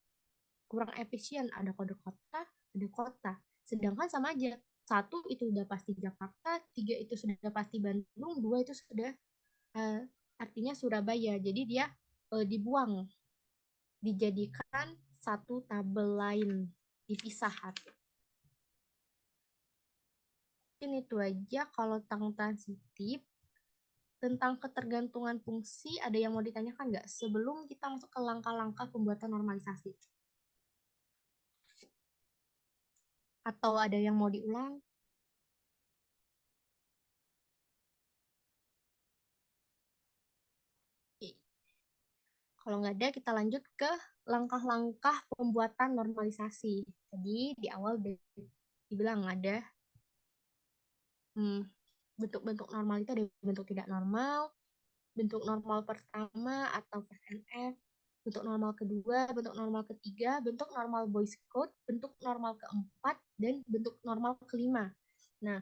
C: kurang efisien, ada kode kota, ada kota. Sedangkan sama aja, 1 itu sudah pasti Jakarta, 3 itu sudah pasti Bandung, 2 itu sudah artinya Surabaya. Jadi dia dibuang, dijadikan satu tabel lain, dipisah. Mungkin itu aja kalau tentang transitif. Tentang ketergantungan fungsi, ada yang mau ditanyakan nggak sebelum kita masuk ke langkah-langkah pembuatan normalisasi? Atau ada yang mau diulang? Kalau nggak ada, kita lanjut ke langkah-langkah pembuatan normalisasi. Tadi di awal dibilang ada bentuk-bentuk normal itu ada bentuk tidak normal, bentuk normal pertama atau PNF, bentuk normal kedua, bentuk normal ketiga, bentuk normal Boyce Code, bentuk normal keempat, dan bentuk normal kelima. Nah,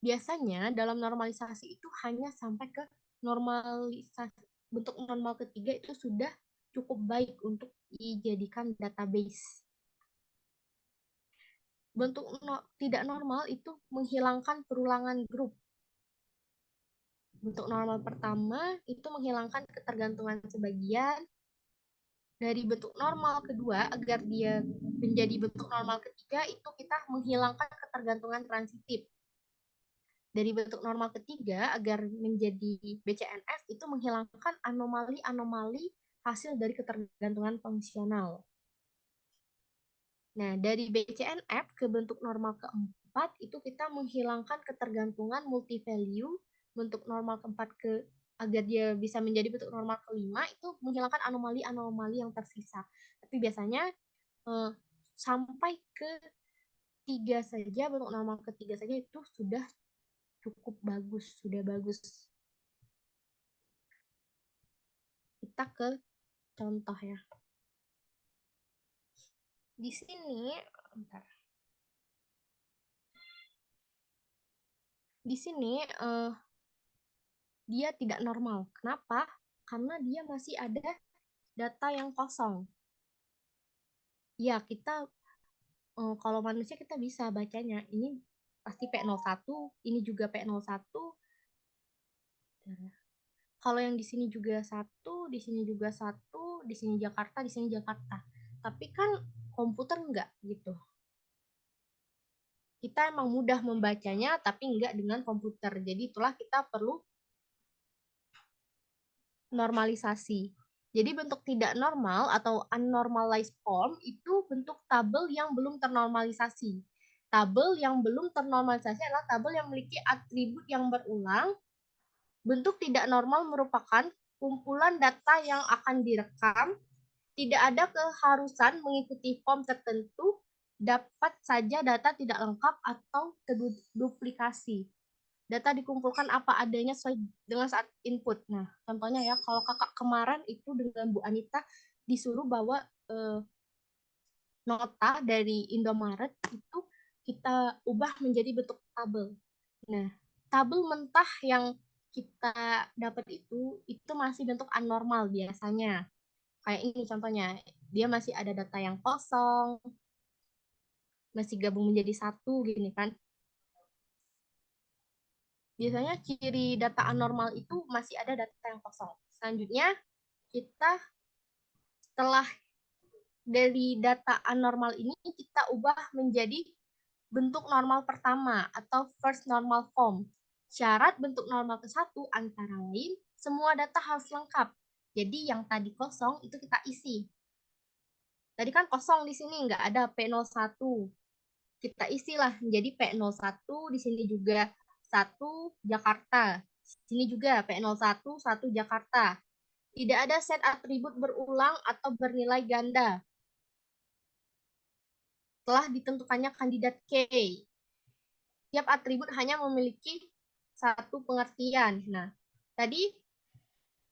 C: biasanya dalam normalisasi itu hanya sampai ke normalisasi bentuk normal ketiga itu sudah cukup baik untuk dijadikan database. Bentuk tidak normal itu menghilangkan perulangan grup. Bentuk normal pertama itu menghilangkan ketergantungan sebagian. Dari bentuk normal kedua, agar dia menjadi bentuk normal ketiga, itu kita menghilangkan ketergantungan transitif. Dari bentuk normal ketiga, agar menjadi BCNF, itu menghilangkan anomali-anomali hasil dari ketergantungan fungsional. Nah, dari BCNF ke bentuk normal keempat, itu kita menghilangkan ketergantungan multi-value. Bentuk normal keempat agar dia bisa menjadi bentuk normal kelima, itu menghilangkan anomali-anomali yang tersisa. Tapi biasanya sampai ke 3 saja, bentuk normal ketiga saja itu sudah cukup bagus, sudah bagus. Kita ke contoh ya. Di sini, bentar. Di sini dia tidak normal. Kenapa? Karena dia masih ada data yang kosong. Ya, kita kalau manusia kita bisa bacanya. Ini pasti P01, ini juga P01. Kalau yang di sini juga 1, di sini juga 1, di sini Jakarta, di sini Jakarta. Tapi kan komputer enggak gitu. Kita emang mudah membacanya, tapi enggak dengan komputer. Jadi itulah kita perlu normalisasi. Jadi bentuk tidak normal atau unnormalized form itu bentuk tabel yang belum ternormalisasi. Tabel yang belum ternormalisasi adalah tabel yang memiliki atribut yang berulang. Bentuk tidak normal merupakan kumpulan data yang akan direkam. Tidak ada keharusan mengikuti form tertentu. Dapat saja data tidak lengkap atau terduplikasi. Data dikumpulkan apa adanya sesuai dengan saat input. Nah, contohnya ya, kalau kakak kemarin itu dengan Bu Anita disuruh bawa nota dari Indomaret itu kita ubah menjadi bentuk tabel. Nah, tabel mentah yang kita dapat itu masih bentuk anormal biasanya. Kayak ini contohnya, dia masih ada data yang kosong, masih gabung menjadi satu gini kan. Biasanya ciri data anormal itu masih ada data yang kosong. Selanjutnya, kita setelah dari data anormal ini, kita ubah menjadi bentuk normal pertama atau first normal form. Syarat bentuk normal ke-1 antara lain semua data harus lengkap. Jadi yang tadi kosong itu kita isi. Tadi kan kosong di sini, nggak ada P01. Kita isilah menjadi P01, di sini juga 1 Jakarta. Di sini juga P01, 1 Jakarta. Tidak ada set atribut berulang atau bernilai ganda. Telah ditentukannya kandidat K. Tiap atribut hanya memiliki satu pengertian. Nah, tadi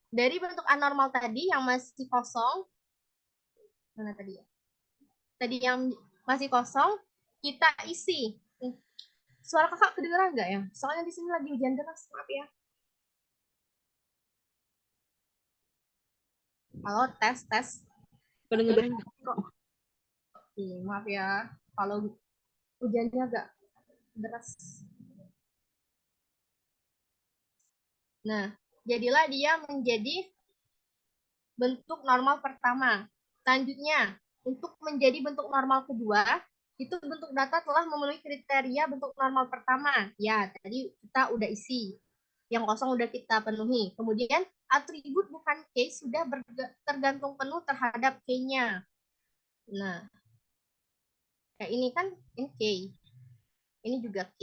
C: dari bentuk anormal tadi yang masih kosong, mana tadi ya? Tadi yang masih kosong, kita isi. Suara kakak kedengeran nggak ya? Soalnya di sini lagi hujan deras, maaf ya. Halo, tes.
D: Kedengeran nggak?
C: Oke, maaf ya. Kalau hujannya agak deras. Nah, jadilah dia menjadi bentuk normal pertama. Selanjutnya, untuk menjadi bentuk normal kedua, itu bentuk data telah memenuhi kriteria bentuk normal pertama. Ya, tadi kita udah isi. Yang kosong udah kita penuhi. Kemudian, atribut bukan case sudah tergantung penuh terhadap K-nya. Nah, kayak ini kan ini K. Ini juga K.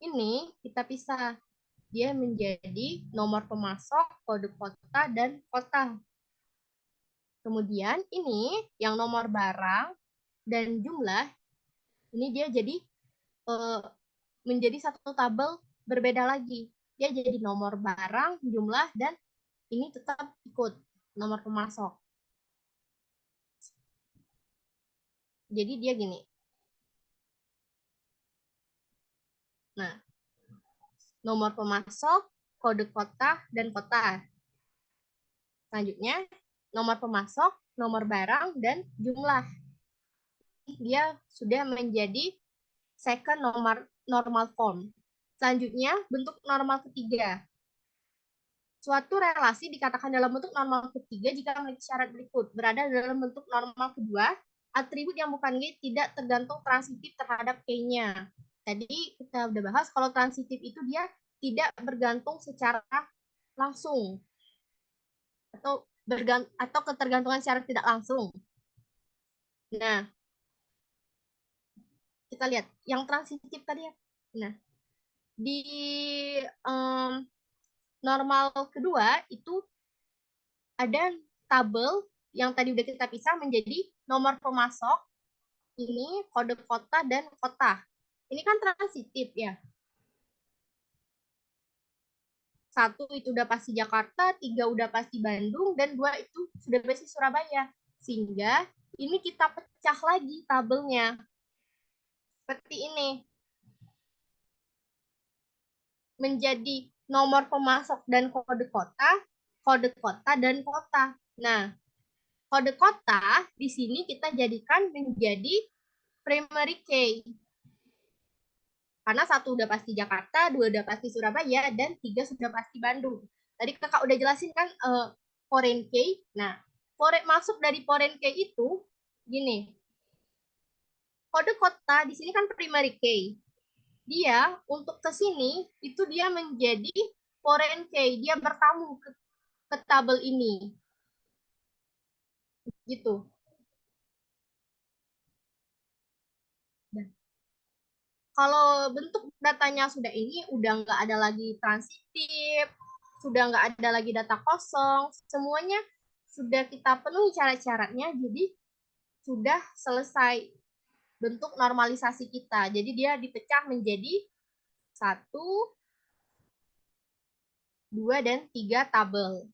C: Ini kita pisah. Dia menjadi nomor pemasok, kode kota, dan kota. Kemudian ini yang nomor barang dan jumlah, ini dia jadi menjadi satu tabel berbeda lagi. Dia jadi nomor barang, jumlah, dan ini tetap ikut nomor pemasok. Jadi dia gini. Nah, nomor pemasok, kode kota, dan kota. Selanjutnya, nomor pemasok, nomor barang, dan jumlah. Dia sudah menjadi second normal form. Selanjutnya, bentuk normal ketiga. Suatu relasi dikatakan dalam bentuk normal ketiga jika memiliki syarat berikut. Berada dalam bentuk normal kedua, atribut yang bukan G tidak tergantung transitif terhadap K-nya. Tadi kita udah bahas kalau transitif itu dia tidak bergantung secara langsung atau ketergantungan secara tidak langsung. Nah, kita lihat yang transitif tadi ya. Nah, di normal kedua itu ada tabel yang tadi udah kita pisah menjadi nomor pemasok, ini kode kota dan kota. Ini kan transitif ya. 1 itu udah pasti Jakarta, 3 udah pasti Bandung, dan 2 itu sudah pasti Surabaya. Sehingga ini kita pecah lagi tabelnya. Seperti ini. Menjadi nomor pemasok dan kode kota, dan kota. Nah, kode kota di sini kita jadikan menjadi primary key. Karena 1 udah pasti Jakarta, 2 udah pasti Surabaya, dan 3 sudah pasti Bandung. Tadi kakak udah jelasin kan foreign key. Nah, masuk dari foreign key itu gini. Kode kota di sini kan primary key. Dia untuk ke sini itu dia menjadi foreign key. Dia bertamu ke tabel ini. Gitu. Nah, kalau bentuk datanya sudah ini, udah nggak ada lagi transitif, sudah nggak ada lagi data kosong, semuanya sudah kita penuhi syarat-syaratnya, jadi sudah selesai bentuk normalisasi kita. Jadi dia dipecah menjadi 1, 2, dan 3 tabel.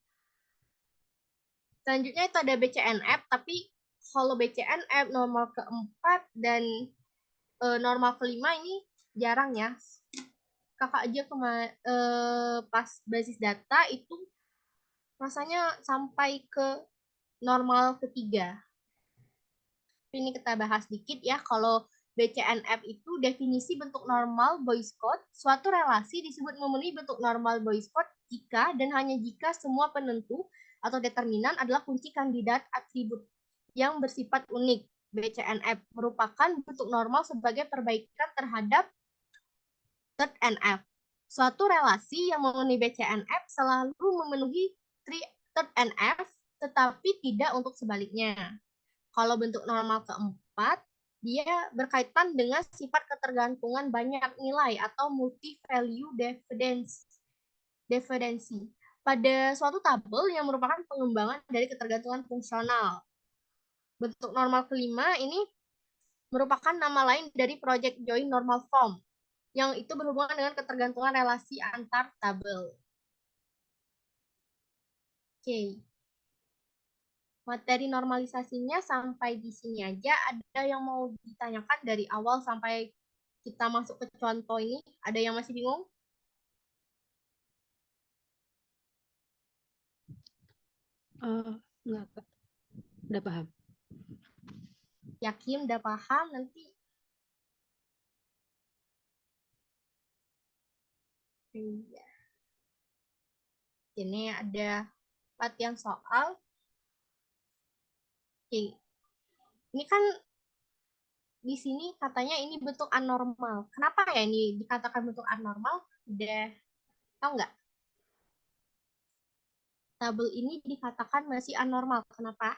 C: Selanjutnya itu ada BCNF, tapi kalau BCNF normal keempat dan normal kelima ini jarang ya. Kakak aja pas basis data itu rasanya sampai ke normal ketiga. Ini kita bahas dikit ya. Kalau BCNF itu definisi bentuk normal Boyce code, suatu relasi disebut memenuhi bentuk normal Boyce code jika dan hanya jika semua penentu atau determinan adalah kunci kandidat atribut yang bersifat unik. BCNF merupakan bentuk normal sebagai perbaikan terhadap third NF. Suatu relasi yang memenuhi BCNF selalu memenuhi third NF, tetapi tidak untuk sebaliknya. Kalau bentuk normal keempat, dia berkaitan dengan sifat ketergantungan banyak nilai atau multi-value differency pada suatu tabel yang merupakan pengembangan dari ketergantungan fungsional. Bentuk normal kelima ini merupakan nama lain dari project join normal form, yang itu berhubungan dengan ketergantungan relasi antar tabel. Oke. Materi normalisasinya sampai di sini aja. Ada yang mau ditanyakan dari awal sampai kita masuk ke contoh ini? Ada yang masih bingung?
D: Enggak, Kak. Udah paham.
C: Yakin udah paham? Nanti iya. Ini ada latihan soal. Oke. Ini kan di sini katanya ini bentuk anormal. Kenapa ya ini dikatakan bentuk anormal? Udah tahu nggak? Tabel ini dikatakan masih anormal. Kenapa?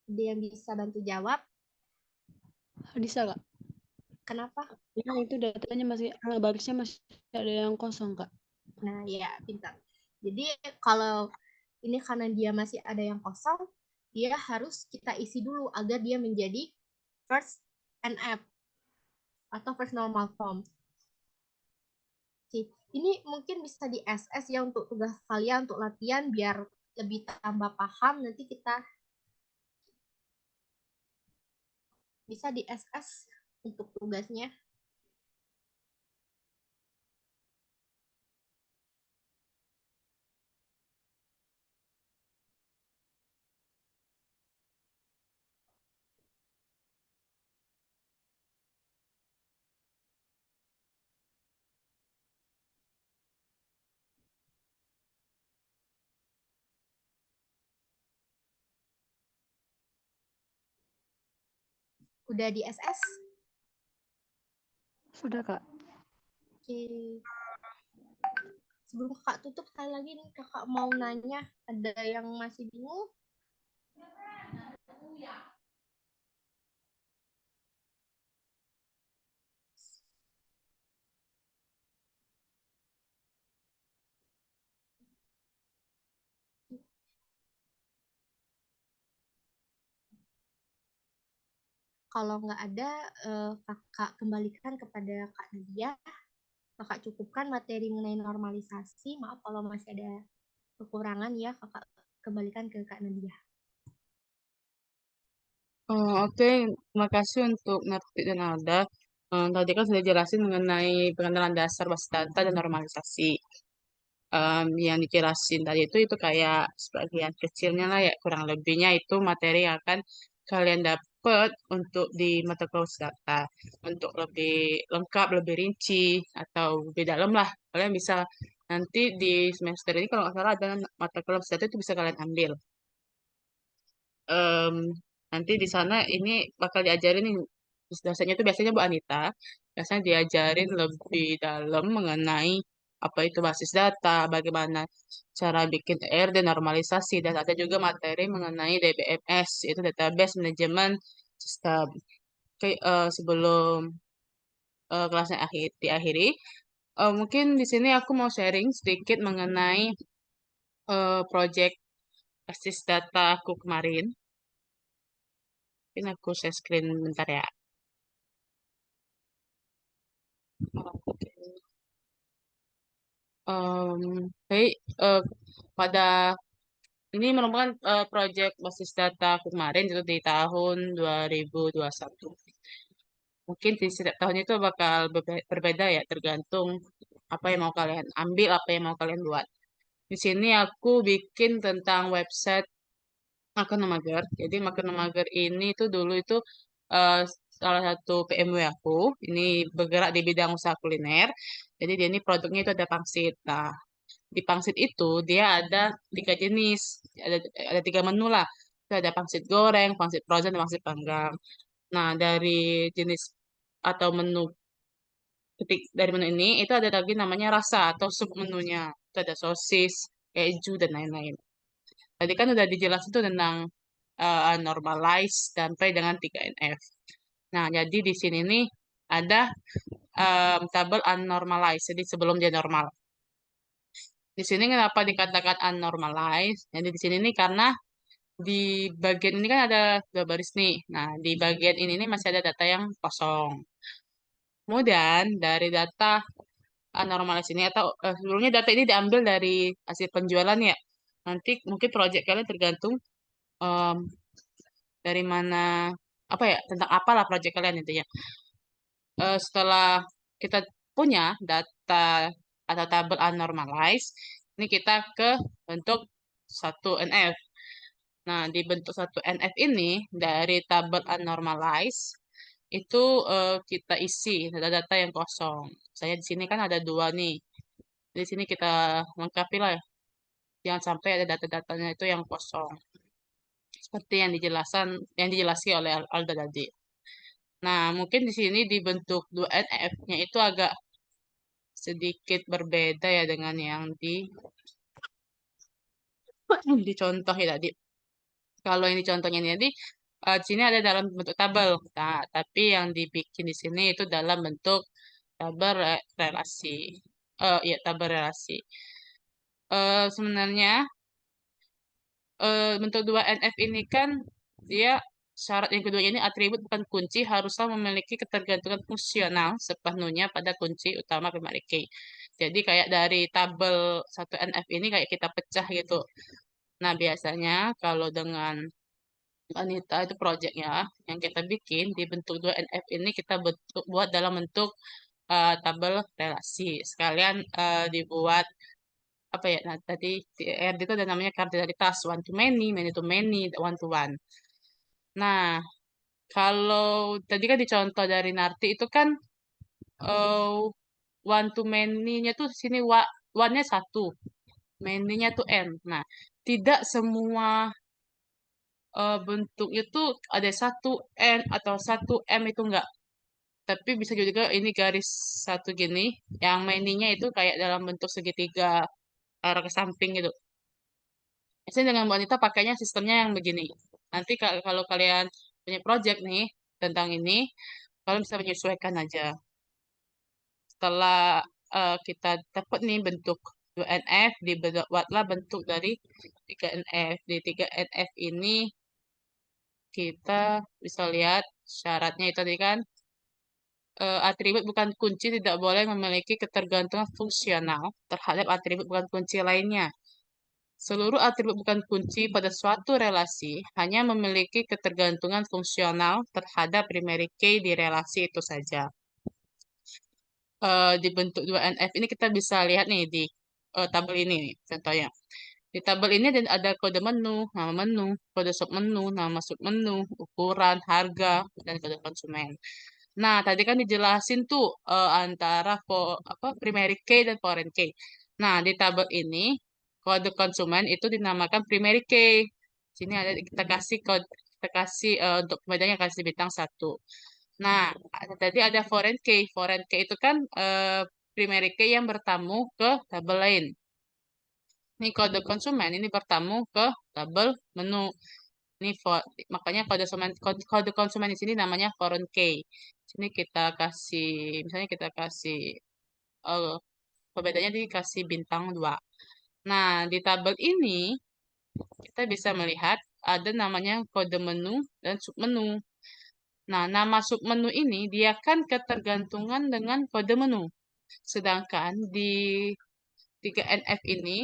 C: Ada yang bisa bantu jawab?
D: Bisa, Kak?
C: Kenapa?
D: Ya, itu datanya masih barisnya masih ada yang kosong, Kak.
C: Nah, ya, pintar. Jadi kalau ini karena dia masih ada yang kosong, dia harus kita isi dulu agar dia menjadi first NF atau first normal form. Oke, ini mungkin bisa di SS ya untuk tugas kalian untuk latihan biar lebih tambah paham. Nanti kita bisa di SS untuk tugasnya. Udah di SS?
D: Sudah, Kak.
C: Oke. Sebelum kakak tutup sekali lagi nih, kakak mau nanya, ada yang masih bingung? Kalau nggak ada, kakak kembalikan kepada Kak Nadia. Kakak cukupkan materi mengenai normalisasi. Maaf kalau masih ada kekurangan ya, kakak kembalikan ke Kak Nadia.
A: Oke, terima kasih untuk Narti dan Alda. Tadi kan sudah jelasin mengenai pengenalan dasar basis data dan normalisasi. Yang dijelasin tadi itu kayak sebagian kecilnya lah ya, kurang lebihnya itu materi yang akan kalian dapat untuk di mata kuliah basis data. Untuk lebih lengkap, lebih rinci, atau lebih dalam lah, kalian bisa nanti di semester ini kalau nggak salah ada mata kuliah basis data itu bisa kalian ambil. Em, Nanti di sana ini bakal diajarin nih dosennya itu biasanya Bu Anita biasanya diajarin lebih dalam mengenai apa itu basis data, bagaimana cara bikin ERD normalisasi dan ada juga materi mengenai DBMS itu database management system. Oke, sebelum kelasnya diakhiri, mungkin di sini aku mau sharing sedikit mengenai project basis data aku kemarin. Mungkin aku share screen bentar ya. Oke. Oke, eh, pada ini merupakan proyek basis data aku kemarin itu di tahun 2021. Mungkin di setiap tahun itu bakal berbeda ya, tergantung apa yang mau kalian ambil, apa yang mau kalian buat. Di sini aku bikin tentang website Maker. Jadi Maker ini tuh dulu itu eh, salah satu PMW aku. Ini bergerak di bidang usaha kuliner. Jadi dia ini produknya itu ada pangsit. Nah, di pangsit itu dia ada tiga jenis, ada ada tiga menu lah. Itu ada pangsit goreng, pangsit frozen, dan pangsit panggang. Nah, dari jenis atau menu ketik dari menu ini itu ada lagi namanya rasa atau sub menunya. Itu ada sosis, keju dan lain-lain. Tadi kan udah dijelasin tuh tentang normalize sampai dengan 3NF. Nah, jadi di sini nih ada tabel unnormalized, jadi sebelum dia normal. Di sini kenapa dikatakan unnormalized? Jadi di sini nih karena di bagian ini kan ada dua baris nih. Nah, di bagian ini nih masih ada data yang kosong. Kemudian dari data anomalies ini atau sebelumnya data ini diambil dari hasil penjualan ya. Nanti mungkin project kalian tergantung em, dari mana apa ya tentang apalah project kalian intinya. Setelah kita punya data atau tabel unnormalized, ini kita ke bentuk 1NF. Nah, di bentuk 1NF ini dari tabel unnormalized itu kita isi data-data yang kosong. Saya di sini kan ada dua nih. Di sini kita lengkapi lah ya. Jangan sampai ada data-datanya itu yang kosong. Seperti yang dijelaskan oleh Alda tadi. Nah, mungkin di sini dibentuk 2NF-nya itu agak sedikit berbeda ya dengan yang dicontoh ya tadi. Kalau ini contohnya ini tadi, di sini ada dalam bentuk tabel. Nah, tapi yang dibikin di sini itu dalam bentuk tabel relasi. Ya, tabel relasi. Sebenarnya bentuk 2NF ini kan dia syarat yang kedua ini atribut bukan kunci haruslah memiliki ketergantungan fungsional sepenuhnya pada kunci utama primary key. Jadi kayak dari tabel 1NF ini kayak kita pecah gitu. Nah, biasanya kalau dengan wanita itu projectnya yang kita bikin di bentuk 2NF ini kita buat dalam bentuk tabel relasi. Sekalian dibuat apa ya? Nah, tadi RD itu ada namanya kardinalitas one to many to many, one to one. Nah, kalau tadi kan dicontoh dari Narti itu kan eh, one to many-nya tuh sini one-nya satu, many-nya tuh n. Nah, tidak semua bentuknya tuh ada satu n atau satu m itu enggak. Tapi bisa juga ini garis satu gini, yang many-nya itu kayak dalam bentuk segitiga arah ke samping gitu. Biasanya dengan wanita pakainya sistemnya yang begini. Nanti kalau kalian punya project nih tentang ini, kalian bisa menyesuaikan aja. Setelah kita dapat nih bentuk 2NF, dibuatlah bentuk dari 3NF. Di 3NF ini kita bisa lihat syaratnya itu tadi kan atribut bukan kunci tidak boleh memiliki ketergantungan fungsional terhadap atribut bukan kunci lainnya. Seluruh atribut bukan kunci pada suatu relasi hanya memiliki ketergantungan fungsional terhadap primary key di relasi itu saja. Di bentuk 2NF ini kita bisa lihat nih di tabel ini nih, contohnya. Di tabel ini ada kode menu, nama menu, kode submenu, nama submenu, ukuran, harga, dan kode konsumen. Nah, tadi kan dijelasin tuh antara primary key dan foreign key. Nah, di tabel ini kode konsumen itu dinamakan primary key. Sini ada kita kasih kode kita kasih untuk pembedanya kasih bintang 1. Nah, tadi ada foreign key. Foreign key itu kan primary key yang bertamu ke tabel lain. Ini kode konsumen ini bertamu ke tabel menu. Ini makanya kode konsumen di sini namanya foreign key. Sini kita kasih misalnya kita kasih uh, perbedaannya dikasih bintang 2. Nah, di tabel ini kita bisa melihat ada namanya kode menu dan submenu. Nah, nama submenu ini dia kan ketergantungan dengan kode menu. Sedangkan di 3NF ini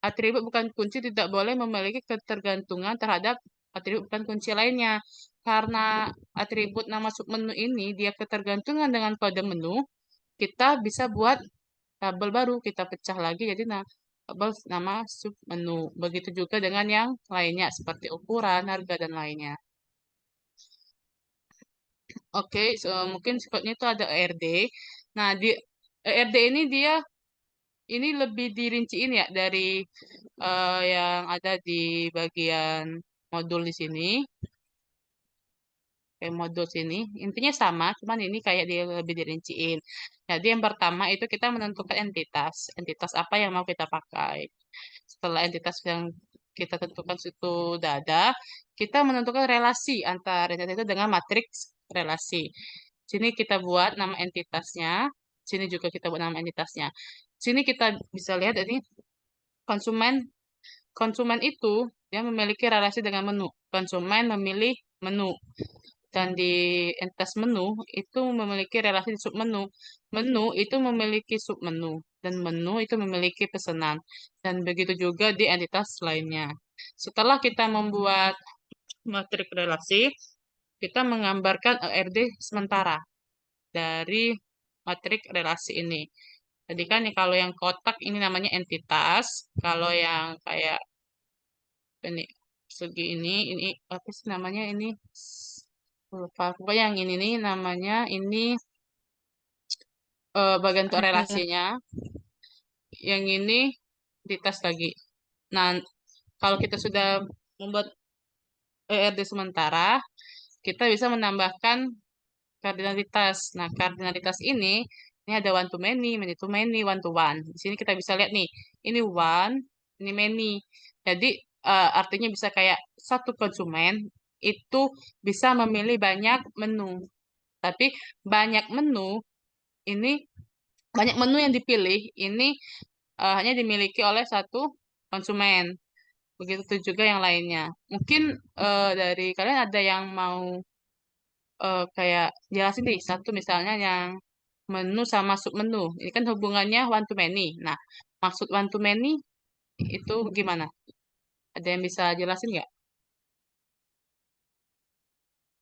A: atribut bukan kunci tidak boleh memiliki ketergantungan terhadap atribut bukan kunci lainnya. Karena atribut nama submenu ini dia ketergantungan dengan kode menu, kita bisa buat tabel baru, kita pecah lagi jadi tabel nama submenu. Begitu juga dengan yang lainnya seperti ukuran, harga dan lainnya. Oke, mungkin sepertinya itu ada ERD. Nah, di ERD ini dia ini lebih dirinciin ya dari yang ada di bagian modul di sini. pakai modul sini. Intinya sama, cuman ini kayak dia lebih dirinciin. Jadi yang pertama itu kita menentukan entitas. Entitas apa yang mau kita pakai. Setelah entitas yang kita tentukan situ udah ada, kita menentukan relasi antara entitas itu dengan matriks relasi. Sini kita buat nama entitasnya. Sini juga kita buat nama entitasnya. Sini kita bisa lihat ini konsumen. Konsumen itu dia memiliki relasi dengan menu. Konsumen memilih menu. Dan di entitas menu itu memiliki relasi di submenu. Menu itu memiliki submenu. Dan menu itu memiliki pesanan. Dan begitu juga di entitas lainnya. Setelah kita membuat matrik relasi, kita menggambarkan ERD sementara dari matrik relasi ini. Jadi kan kalau yang kotak ini namanya entitas, kalau yang kayak ini segi ini apa sih namanya ini lupa. Pokoknya yang ini nih namanya ini bagian untuk
D: Referensi.
A: relasinya. Yang ini entitas lagi. Nah, kalau kita sudah membuat ERD sementara, kita bisa menambahkan kardinalitas. Nah, kardinalitas ini ada one to many, many to many, one to one. Di sini kita bisa lihat nih, ini one, ini many. Jadi artinya bisa kayak satu konsumen itu bisa memilih banyak menu. Tapi banyak menu ini banyak menu yang dipilih ini hanya dimiliki oleh satu konsumen. Begitu juga yang lainnya. Mungkin dari kalian ada yang mau kayak jelasin nih satu misalnya yang menu sama submenu. Ini kan hubungannya one to many. Nah, maksud one to many itu gimana? Ada yang bisa jelasin nggak?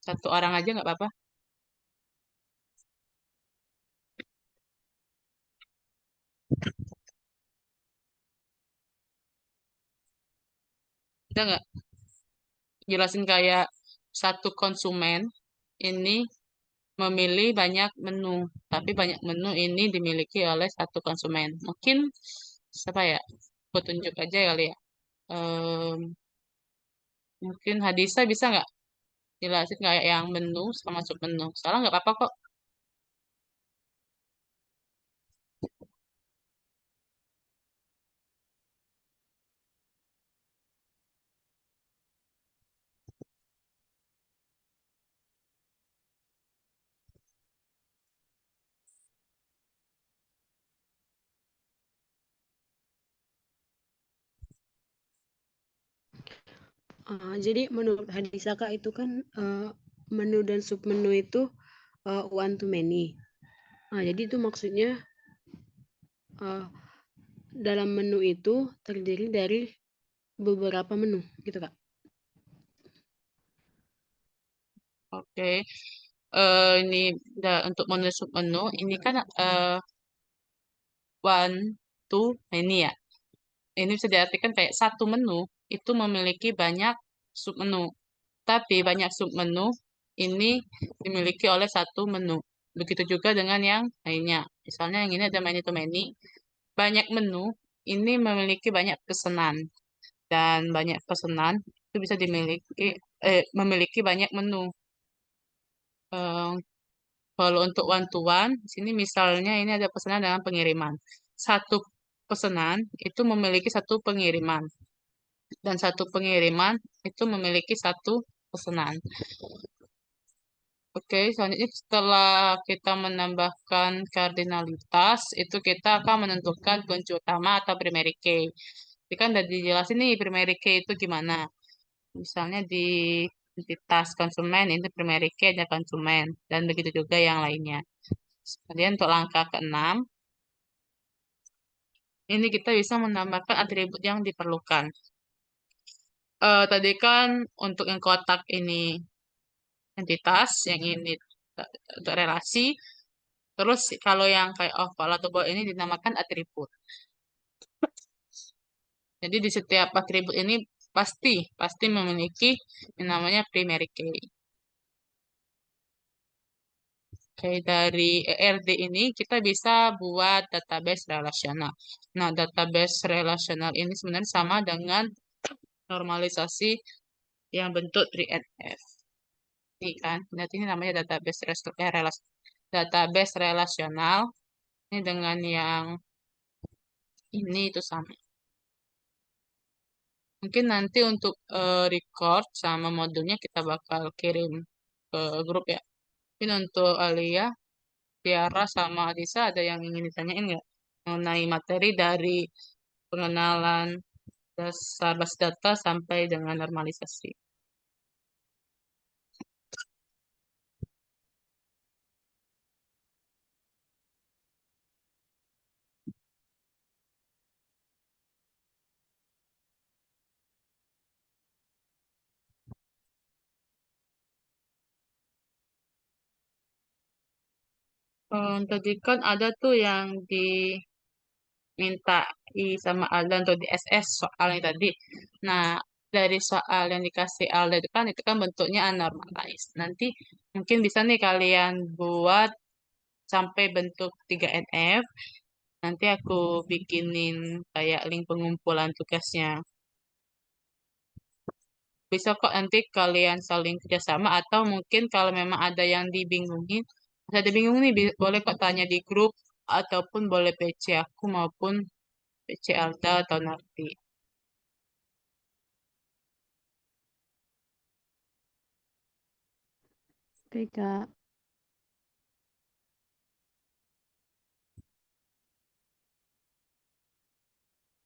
A: Satu orang aja nggak apa-apa? Ada nggak jelasin kayak satu konsumen ini memilih banyak menu, tapi banyak menu ini dimiliki oleh satu konsumen. Mungkin siapa ya? Petunjuk aja kali ya. Em, mungkin Hadisa bisa nggak jelasin kayak yang menu sama submenu? Soalnya nggak apa-apa kok.
D: Jadi menurut Hadisaka itu kan menu dan submenu itu one to many. Jadi itu maksudnya dalam menu itu terdiri dari beberapa menu, gitu Kak.
A: Oke. Ini untuk menu submenu ini kan one to many ya. Ini bisa diartikan kayak satu menu itu memiliki banyak submenu. Tapi banyak submenu ini dimiliki oleh satu menu. Begitu juga dengan yang lainnya. Misalnya yang ini ada many to many. Banyak menu ini memiliki banyak pesanan. Dan banyak pesanan itu bisa memiliki banyak menu. Eh, Kalau untuk one to one, sini misalnya ini ada pesanan dengan pengiriman. Satu pesanan itu memiliki satu pengiriman. Dan satu pengiriman itu memiliki satu pesanan. Oke, selanjutnya setelah kita menambahkan kardinalitas, itu kita akan menentukan kunci utama atau primary key. Jadi kan udah dijelasin nih primary key itu gimana. Misalnya di entitas konsumen, itu primary key ada konsumen. Dan begitu juga yang lainnya. Kemudian untuk langkah keenam, ini kita bisa menambahkan atribut yang diperlukan. Tadi kan untuk yang kotak ini entitas, yang ini untuk relasi. Terus kalau yang kayak oval atau bold ini dinamakan atribut. Jadi di setiap atribut ini pasti memiliki yang namanya primary key. Oke, dari ERD ini kita bisa buat database relasional. Nah, database relasional ini sebenarnya sama dengan normalisasi yang bentuk 3NF. Ini kan, berarti ini namanya database relasional. Ini dengan yang ini itu sama. Mungkin nanti untuk record sama modulnya kita bakal kirim ke grup ya. Mungkin untuk Alia, Tiara, sama Adisa ada yang ingin ditanyain nggak? Mengenai materi dari pengenalan dasar basis data sampai dengan normalisasi. Tadi kan ada tuh yang diminta sama Alda untuk di SS soalnya tadi. Nah, dari soal yang dikasih Alda itu kan bentuknya unnormalized. Nanti mungkin bisa nih kalian buat sampai bentuk 3NF. Nanti aku bikinin kayak link pengumpulan tugasnya. Bisa kok nanti kalian saling kerjasama atau mungkin kalau memang ada yang dibingungin, ada bingung nih boleh kok tanya di grup ataupun boleh PC aku maupun PC Alda atau Narti.
D: Oke, Kak.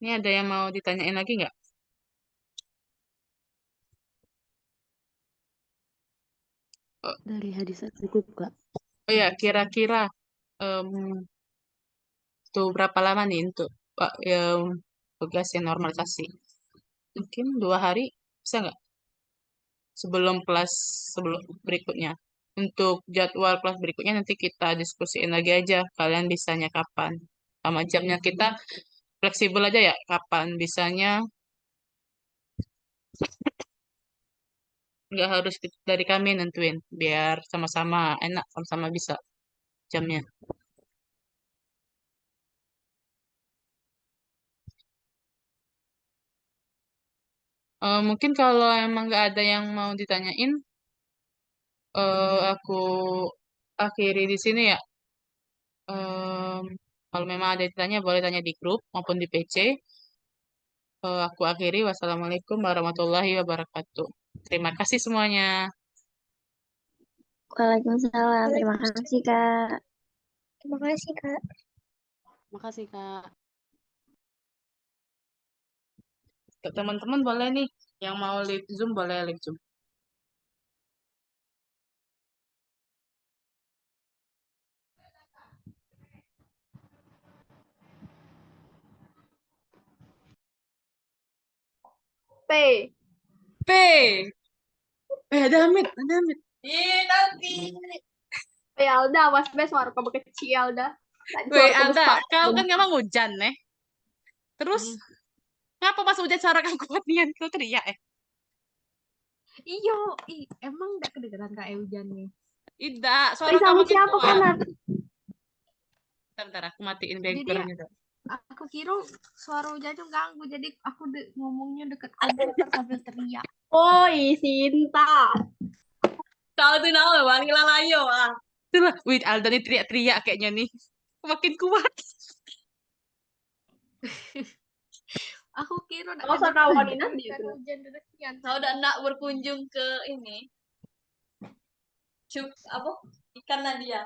A: Ini ada yang mau ditanyain lagi nggak? Oh,
D: Dari Hadisa cukup, Kak.
A: oh ya, kira-kira em, tuh berapa lama nih untuk tugas yang normalisasi? Mungkin 2 hari bisa nggak? Sebelum kelas sebelum berikutnya. Untuk jadwal kelas berikutnya nanti kita diskusiin lagi aja. Kalian bisanya kapan? Sama jamnya kita fleksibel aja ya. Kapan bisanya? Nggak harus dari kami yang nentuin. Biar sama-sama enak, sama-sama bisa jamnya. Mungkin kalau emang nggak ada yang mau ditanyain, aku akhiri di sini ya. Em, Kalau memang ada yang ditanya, boleh tanya di grup maupun di PC. Aku akhiri. Wassalamualaikum warahmatullahi wabarakatuh. Terima kasih semuanya.
E: Waalaikumsalam. Terima
B: Waalaikumsalam.
E: kasih, Kak.
B: Terima kasih, Kak.
D: Makasih, Kak.
A: Teman-teman boleh nih, yang mau live Zoom boleh live Zoom.
B: P.
A: P. Ada Amit, ada Amit. Ih, nanti.
B: P Alda, Mas B suara kamu kecil dah. Tadi
A: Weh,
B: suara kamu
A: Alda,
B: besar.
A: kau kan memang hujan, nih. Terus, ngapa pas hujan suara kau kuat nian? Kau teriak,
C: Iyo, emang gak kedengeran Kak hujan nih.
A: Tidak, suara
B: Lagi
A: kau
B: sama
A: makin
B: siapa
A: kuat.
B: kan?
A: Bentar, aku matiin
C: Jadi
A: background-nya. Dok.
C: aku kira suara hujan tuh ganggu, jadi aku ngomongnya deket komputer sambil teriak.
B: Oi, Sinta.
A: Kau tuh nama wangi lalayo ah. Itulah, wih Alda nih teriak-teriak kayaknya nih. Makin kuat.
C: Aku kira nak
B: Kau suara
C: kedengeran
B: wanita dia
C: karena
B: tuh.
C: hujan deretan.
F: Kau udah nak berkunjung ke ini. Apa? Ikan Nadia.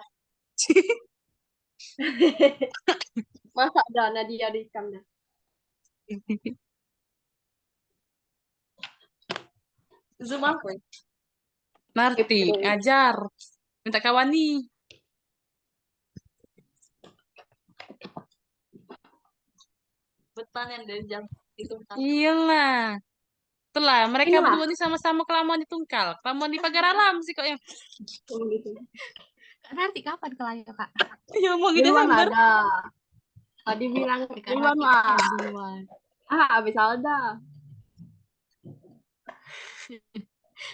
B: Masa dana dia di kamar.
F: Zoom apa?
A: Narti, ngajar. Minta kawan nih.
F: Betan yang dari jam itu.
A: Iyalah. Itulah, mereka
B: Inilah.
A: berdua nih sama-sama kelamuan di Tungkal. Kelamuan di Pagar Alam sih kok yang.
B: Gitu.
C: Nanti kapan kelayo Kak?
A: Ya mau di
B: Duluan
A: Desember.
B: ada. Tadi bilang duluan
C: Nanti
B: lah.
C: duluan.
B: Habis Alda.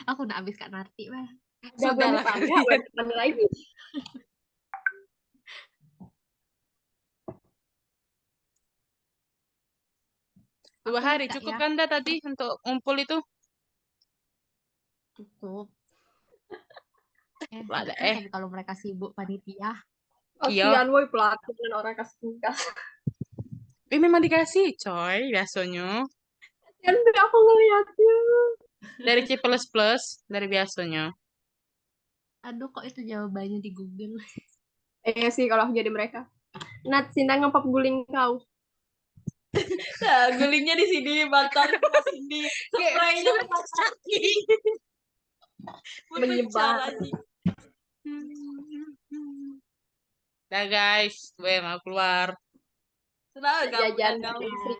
C: Aku udah habis Kak Narti mah.
B: Udah
A: Sudah
B: berapa
A: lah
B: tangga?
A: kalian.
B: Berapa tangga lagi?
A: Dua
C: Aku
A: hari
C: minta
A: cukup
C: ya.
A: kan dah tadi untuk ngumpul itu?
C: Cukup.
A: Ada
C: Tapi kalau mereka sibuk panitia,
A: Iya.
B: Kasihan woi pelatih dan orang kasih tingkas.
A: Memang dikasih, coy, biasanya.
B: Kasihan deh aku ngeliatnya.
A: Dari C++, dari biasanya.
C: aduh kok itu jawabannya di Google.
B: Sih kalau aku jadi mereka. Nat, Sinta ngepop guling kau.
F: Nah, gulingnya di sini, bantal masih di spraynya pakai kaki. Berpencar
B: Menyebar.
F: anjing.
A: Dah guys, gue mau keluar.
F: Sudah
B: Jajan
F: gabung.
B: istri.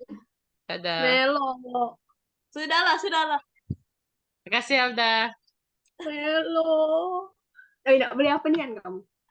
A: Dadah.
B: Melo.
F: Sudahlah.
A: Makasih Alda.
B: Melo. Tidak beli apa nih kan kamu?